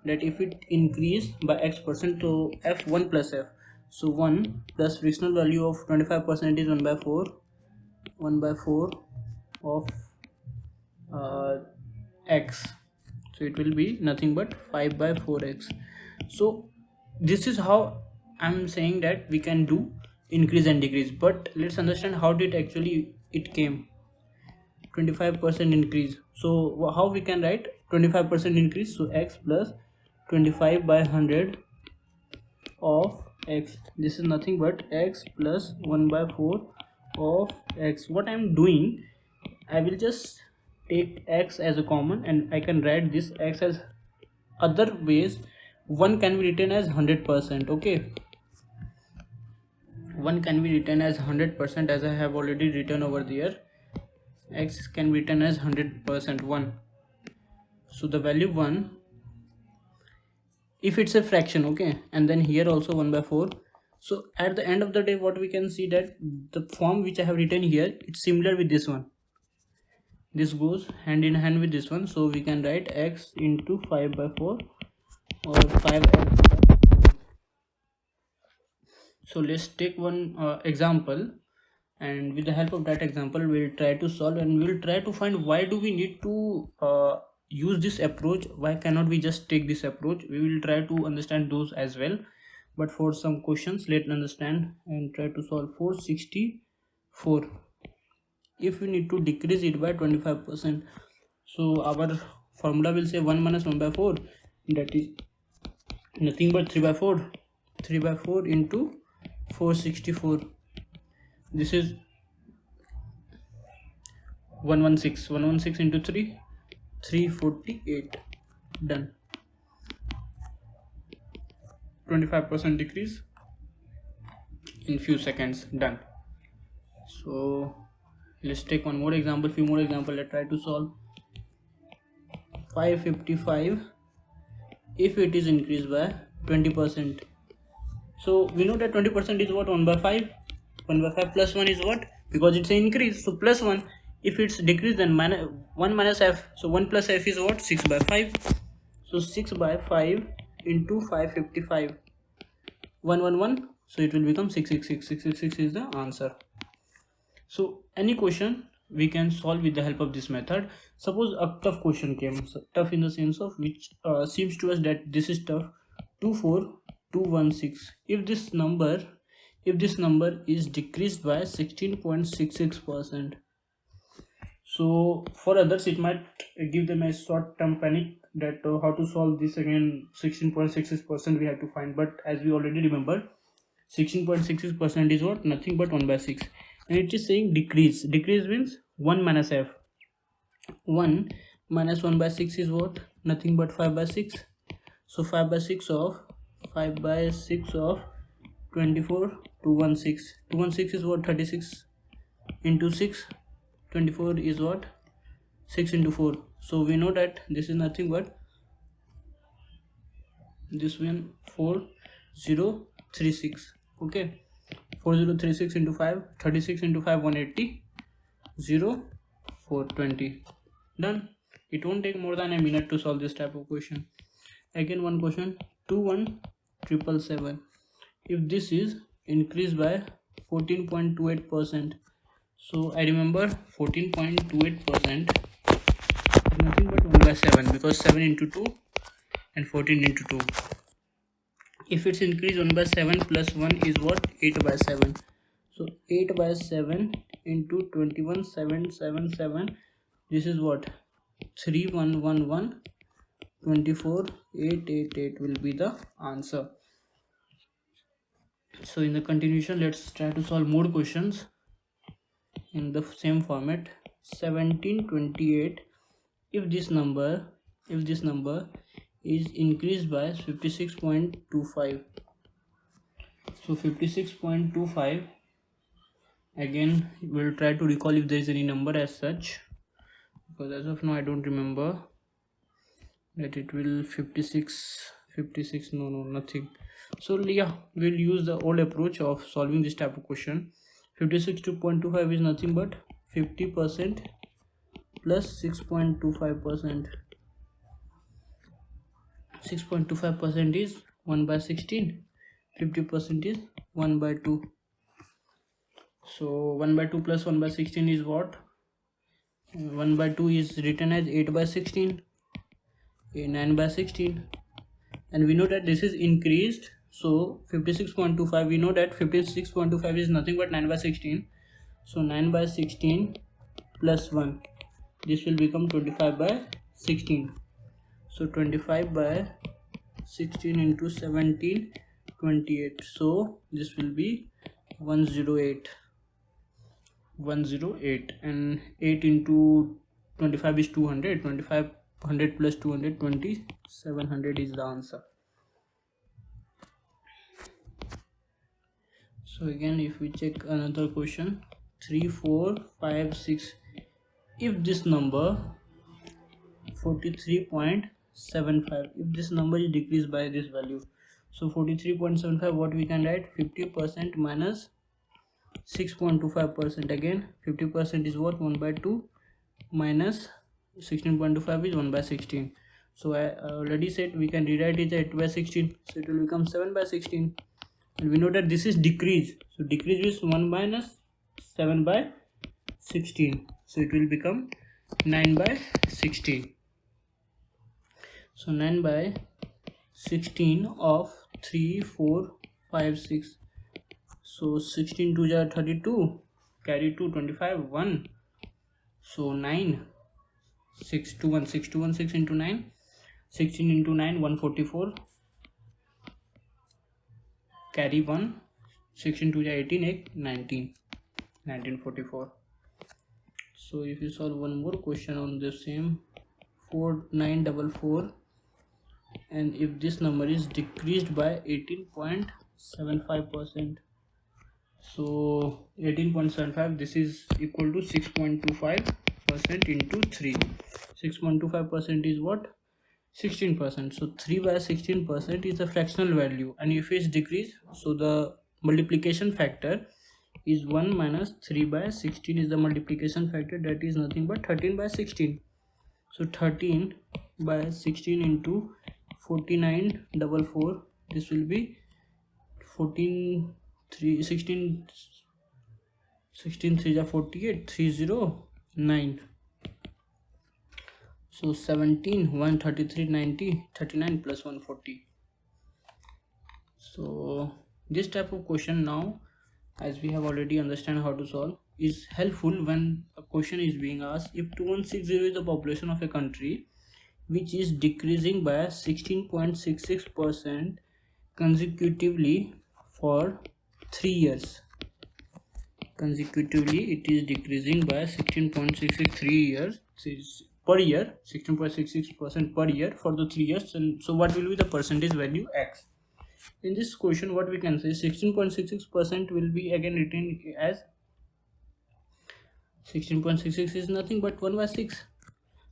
that if it increase by x%, so f1 plus f, so 1 plus fractional value of 25% is 1 by 4, 1 by 4 of x, so it will be nothing but 5 by 4x. So this is how I'm saying that we can do increase and decrease. But let's understand how did actually it came. 25% increase, so how we can write 25% increase? So x plus 25 by 100 of x, this is nothing but x plus 1 by 4 of x. What I'm doing, I will just take x as a common and I can write this x as other ways. One can be written as 100%. okay, one can be written as 100%, as I have already written over there. X can be written as 100%, 1. So the value 1, if it's a fraction, okay, and then here also 1 by 4. So at the end of the day, what we can see, that the form which I have written here, it's similar with this one. This goes hand in hand with this one, so we can write x into 5 by 4 or 5x. So let's take one example, and with the help of that example we'll try to solve, and we'll try to find why do we need to use this approach, why cannot we just take this approach. We will try to understand those as well, but for some questions let's understand and try to solve. 464, if we need to decrease it by 25%, so our formula will say 1 minus 1 by 4, that is nothing but 3 by 4. 3 by 4 into 464, this is 116 into 3, 348. Done. 25% decrease in few seconds. Done. So let's take one more example, few more example. Let's try to solve. 555, if it is increased by 20%, so we know that 20% is what? 1 by 5. 1 by 5 plus 1 is what? Because it's an increase, so plus 1. If it's decreased, then 1 minus f, so 1 plus f is what? 6 by 5. So 6 by 5 into 555, 111, so it will become 666. 666 is the answer. So any question we can solve with the help of this method. Suppose a tough question came, so tough in the sense of which seems to us that this is tough. 24216, if this number if this number is decreased by 16.66%. So for others it might give them a short-term panic that how to solve this again. 16.66% we have to find, but as we already remember, 16.66% is what? Nothing but 1 by 6, and it is saying decrease. Decrease means 1 minus f. 1 minus 1 by 6 is what? Nothing but 5 by 6. So 5 by 6 of 24 216. 216 is what? 36 into 6. 24 is what? 6 into 4. So we know that this is nothing but this one 4036. Okay, 4036 into 5, 36 into 5 180, 0 420. Done. It won't take more than a minute to solve this type of question. Again one question, 21777. if this is increased by 14.28%. so I remember 14.28% is nothing but 1 by 7, because 7 into 2 and 14 into 2. If it's increased 1 by 7 plus 1 is what? 8 by 7. So 8 by 7 into 21,777, this is what? 3111 24,888 will be the answer. So in the continuation, let's try to solve more questions in the same format. 1728, if this number is increased by 56.25. so 56.25, again we'll try to recall if there is any number as such, because as of now I don't remember that it will 56 no nothing. So yeah, we'll use the old approach of solving this type of question. 56.25 is nothing but 50% plus 6.25%. 6.25% is 1 by 16. 50% is 1 by 2. So 1 by 2 plus 1 by 16 is what? 1 by 2 is written as 8 by 16, 9 by 16, and we know that this is increased. So 56.25, we know that 56.25 is nothing but 9 by 16. So 9 by 16 plus 1, this will become 25 by 16. So 25 by 16 into 17, 28. So this will be 108. And 8 into 25 is 200. 2500 plus 200, 2700 is the answer. So again, if we check another question, 3 4 5 6, if this number 43.75, if this number is decreased by this value, so 43.75, what we can write? 50% minus 6.25%. again 50% is what? 1 by 2 minus 16.25 is 1 by 16. So I already said we can rewrite it as 8 by 16, so it will become 7 by 16. And we know that this is decrease, so decrease is 1 minus 7 by 16, so it will become 9 by 16. So 9 by 16 of 3 4 5 6. So 16 2 are 32, carry 2, 25, 1. So 9, 6 2 1 6 2 1 6 into 9, 16 into 9 144, carry 1, 16 2 are 18, 8 19, 1944. So if you solve one more question on the same, 4944, and if this number is decreased by 18.75%, so 18.75, this is equal to 6.25% into 3. 6.25% is what? 16%. so 3 by 16% is a fractional value, and if it's decreased, so the multiplication factor is 1 minus 3 by 16 is the multiplication factor, that is nothing but 13 by 16. So 13 by 16 into 4944, this will be 14 3 16 3 are 48, 309. So 17 133 90 39 plus 140. So this type of question now as we have already understand how to solve, is helpful when a question is being asked if 2160 is the population of a country which is decreasing by 16.66% consecutively for 3 years. Consecutively it is decreasing by 16.663 years per year, 16.66% per year for the 3 years. And so what will be the percentage value x? In this question what we can say, 16.66% will be again written as 16.66 is nothing but 1 by 6.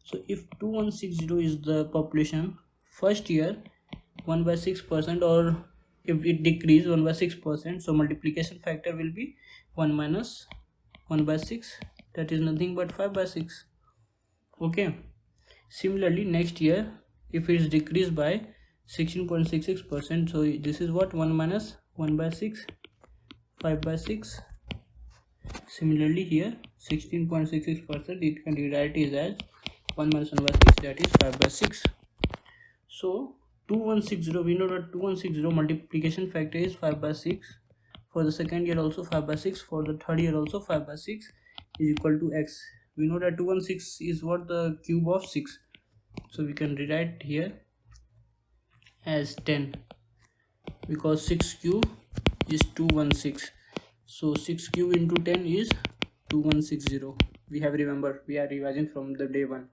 So if 2160 is the population, first year 1 by 6%, or if it decrease 1 by 6%, so multiplication factor will be 1 minus 1 by 6, that is nothing but 5 by 6. Okay, similarly next year if it is decreased by 16.66%, so this is what, 1 minus 1 by 6, 5 by 6. Similarly here 16.66% it can be written as 1 minus 1 by 6, that is 5 by 6. So 2160, we know that 2160 multiplication factor is 5 by 6. For the second year also 5 by 6, for the third year also 5 by 6 is equal to x. We know that 216 is what, the cube of 6. So we can rewrite here as 10, because 6 cube is 216. So 6 cube into 10 is 2160. We have remembered, we are revising from the day 1.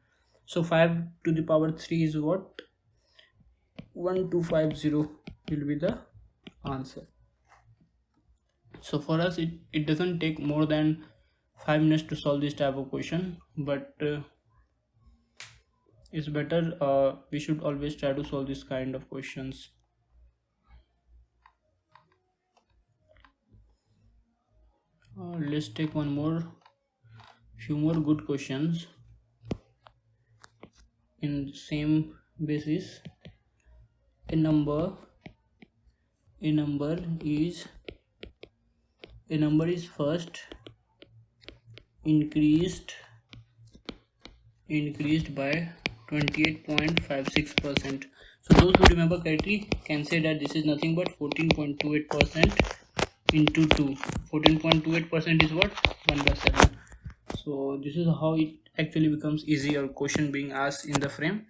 So 5 to the power 3 is what, 1250 will be the answer. So for us it doesn't take more than 5 minutes to solve this type of question, but it's better, we should always try to solve this kind of questions. Let's take few more good questions in the same basis. A number is first increased by 28.56%. So those who remember correctly can say that this is nothing but 14.28% into 2. 14.28% is what, 1 by 7. So this is how it actually becomes easy, or question being asked in the frame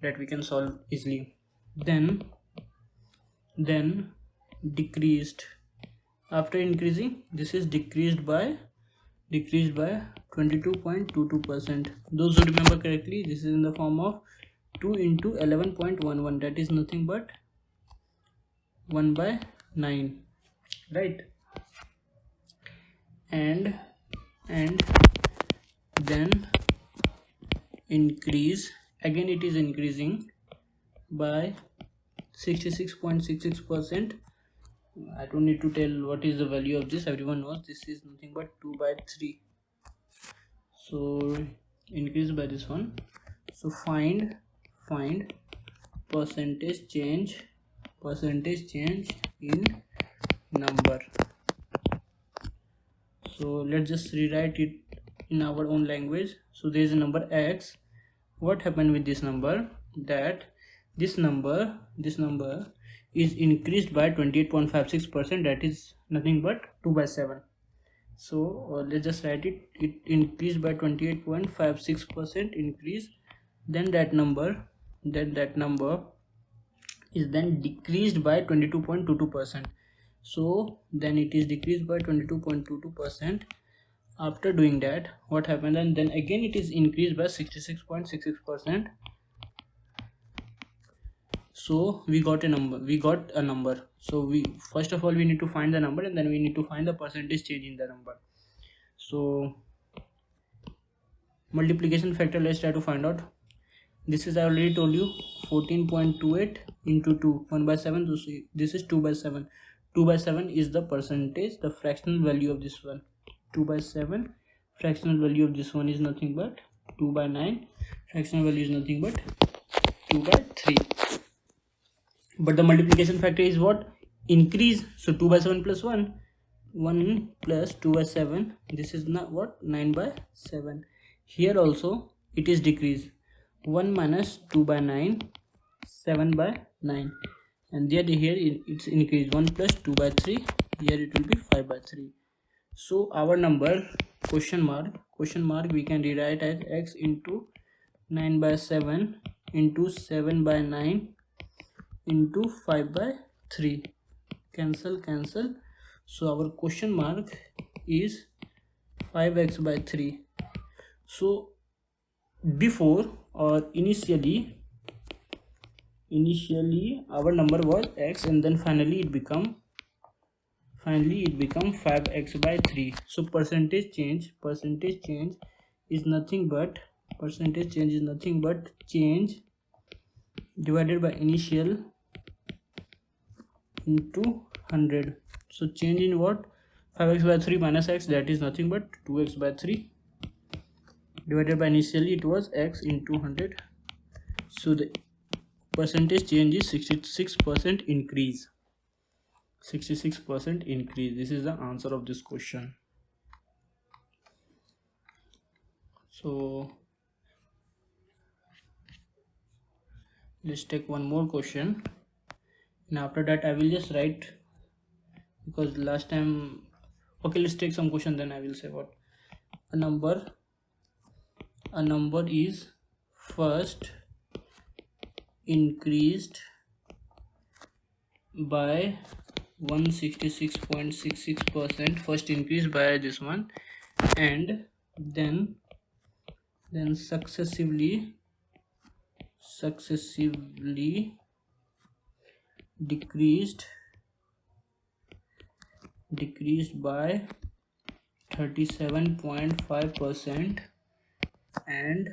that we can solve easily. Then decreased, after increasing, this is decreased by 22.22%. Those who remember correctly, this is in the form of 2 into 11.11, that is nothing but 1 by 9, right? And then increase, again it is increasing by 66.66%. I don't need to tell what is the value of this, everyone knows this is nothing but 2 by 3. So increase by this one. So find percentage change in number. So let's just rewrite it in our own language. So there is a number x. What happened with this number, that this number is increased by 28.56%, that is nothing but 2 by 7. So let's just write it increased by 28.56% increase. Then that number is then decreased by 22.22%. so then it is decreased by 22.22%. After doing that, what happened, and then again it is increased by 66.66%. so we got a number. So we first of all we need to find the number, and then we need to find the percentage change in the number. So multiplication factor, let's try to find out. This is, I already told you, 14.28 into 2, 1 by 7. So this is 2 by 7. 2 by 7 is the percentage, the fractional value of this one. 2 by 7, fractional value of this one is nothing but 2 by 9. Fractional value is nothing but 2 by 3. But the multiplication factor is what? Increase. So 2 by 7 plus 1. 1 plus 2 by 7. This is not what? 9 by 7. Here also it is decrease. 1 minus 2 by 9. 7 by 9. And here it's increase. 1 plus 2 by 3. Here it will be 5 by 3. So our number question mark we can rewrite as x into 9 by 7 into 7 by 9 into 5 by 3. Cancel. So our question mark is 5x by 3. So before or initially our number was x, and then finally it become 5x by 3. So percentage change is nothing but change divided by initial into 100. So change in what? 5x by 3 minus x, that is nothing but 2x by 3 divided by initially it was x into 100. So the percentage change is 66% increase. 66% increase. This is the answer of this question. So let's take one more question, and after that I will just write, because last time. Okay, let's take some question, then I will say what a number is first increased by 166.66%, first increased by this one, and then successively decreased by 37.5% and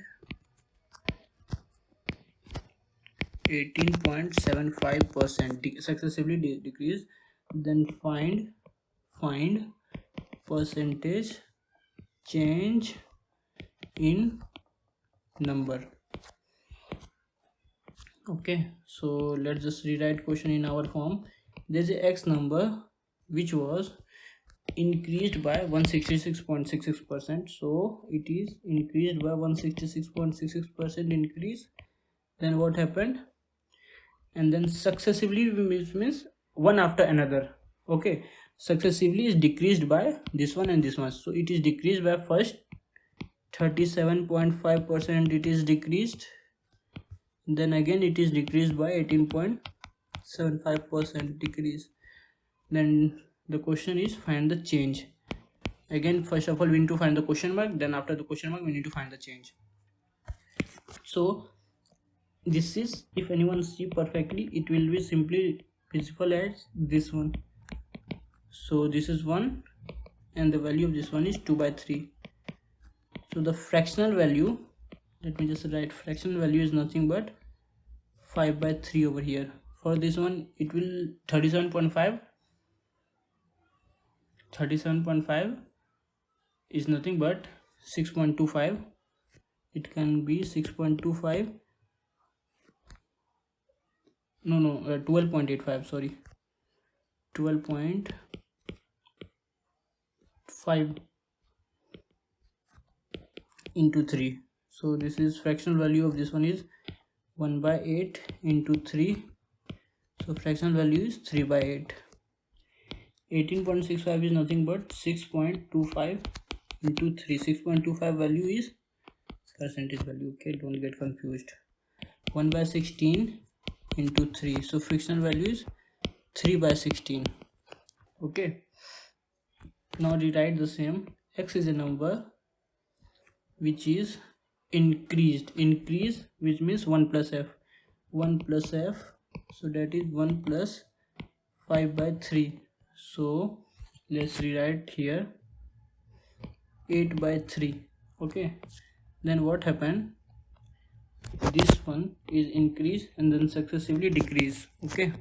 18.75% successively decrease. Then find percentage change in number. Okay, so let's just rewrite question in our form. There's a x number which was increased by 166.66%. so it is increased by 166.66% increase. Then what happened? And then successively means one after another. Okay, successively is decreased by this one and this one. So it is decreased by first 37.5%, it is decreased, then again it is decreased by 18.75% decrease. Then the question is find the change. Again, first of all we need to find the question mark, then after the question mark we need to find the change. So this is, if anyone see perfectly, it will be simply visible as this one. So this is 1 and the value of this one is 2 by 3. So the fractional value, let me just write, fractional value is nothing but 5 by 3 over here. For this one it will 37.5 is nothing but 6.25. It can be 6.25, 12.85, sorry, 12.5 into 3. So this is fractional value of this one is 1 by 8 into 3. So fractional value is 3 by 8. 18.65 is nothing but 6.25 into 3. 6.25 value is percentage value. Okay, don't get confused. 1 by 16 into 3. So fractional value is 3 by 16. Okay, now rewrite the same. X is a number which is increased, which means 1 plus f. So that is 1 plus 5 by 3. So let's rewrite here 8 by 3. Okay, then what happened? This one is increase and then successively decrease. Okay,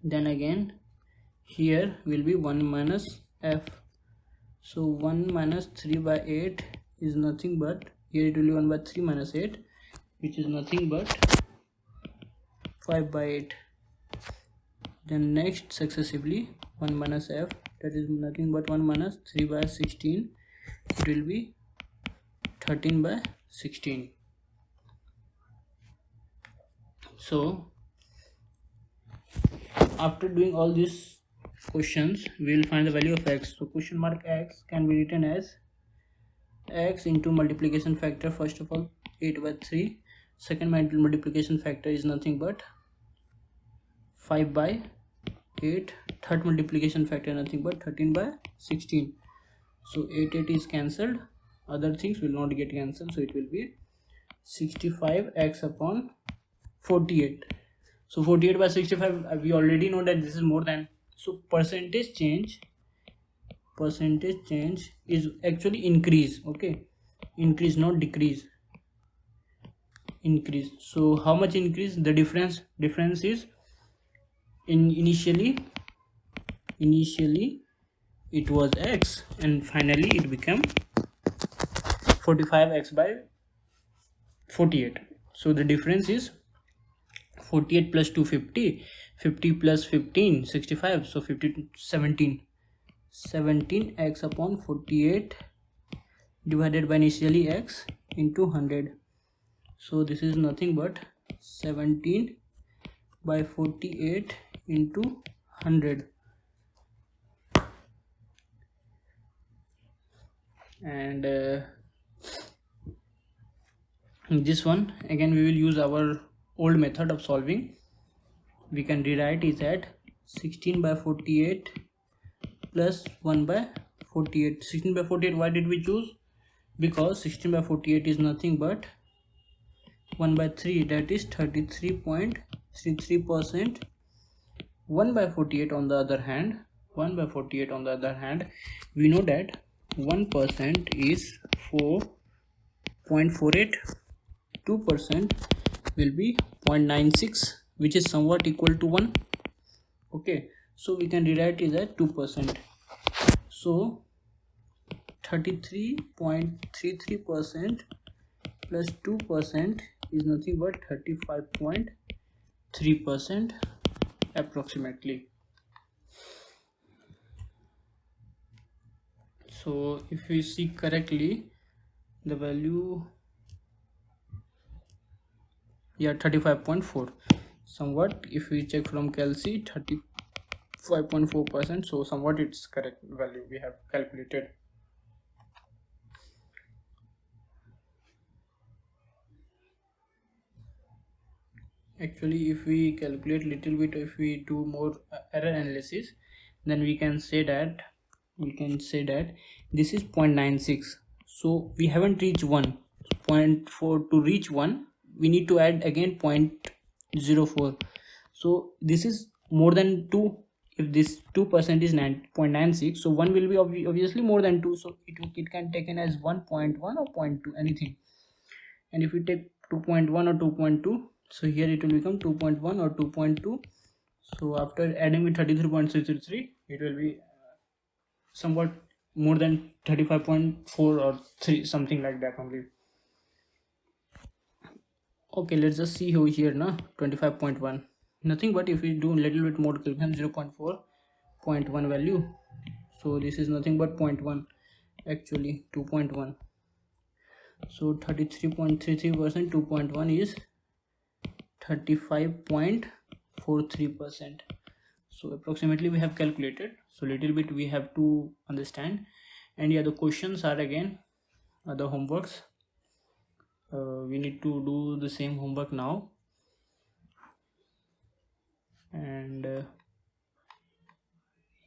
then again here will be 1 minus f. So 1 minus 3 by 8 is nothing but, here it will be 1 by 3 minus 8, which is nothing but 5 by 8. Then next successively 1 minus f, that is nothing but 1 minus 3 by 16, it will be 13 by 16. So after doing all this questions, we will find the value of x. So question mark x can be written as x into multiplication factor, first of all 8 by 3, second multiplication factor is nothing but 5 by 8, third multiplication factor nothing but 13 by 16. So 8 is cancelled, other things will not get cancelled, so it will be 65x upon 48. So 48 by 65, we already know that this is more than, so percentage change is actually increase. Okay, increase, not decrease, increase. So how much increase? The difference is initially it was x and finally it became 45x by 48. So the difference is 48 plus 250, 50 plus 15, 65. So 50, 17x upon 48 divided by initially x into 100. So this is nothing but 17 by 48 into 100. And this one again we will use our old method of solving. We can rewrite is at 16 by 48 plus 1 by 48. 16 by 48, why did we choose? Because 16 by 48 is nothing but 1 by 3, that is 33.33%. 1 by 48 on the other hand, we know that 1% is 4.48, 2% will be 0.96, which is somewhat equal to 1. Okay, so we can rewrite it as 2%. So 33.33% plus 2% is nothing but 35.3% approximately. So if we see correctly, the value, yeah, 35.4 somewhat. If we check from Kelsey, 35.4%, so somewhat it's correct value we have calculated. Actually, if we calculate little bit, if we do more error analysis, then we can say that this is 0.96. so we haven't reached 1. 0.4, to reach 1 we need to add again 0.04. so this is more than 2. If this 2% is 9.96, so 1 will be obviously more than 2, so it can taken as 1.1 or 0.2, anything. And if we take 2.1 or 2.2, so here it will become 2.1 or 2.2. so after adding with 33.633, it will be somewhat more than 35.4 or 3, something like that only. Okay, let's just see over here now. 25.1, nothing but if we do a little bit more calculation, 0.4.1 value, so this is nothing but 0.1, actually 2.1. so 33.33%, 2.1 is 35.43%. so approximately we have calculated. So little bit we have to understand. And yeah, the questions are again the homeworks. We need to do the same homework now. And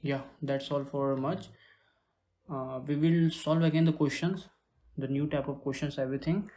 yeah, that's all for much. We will solve again the questions, the new type of questions, everything.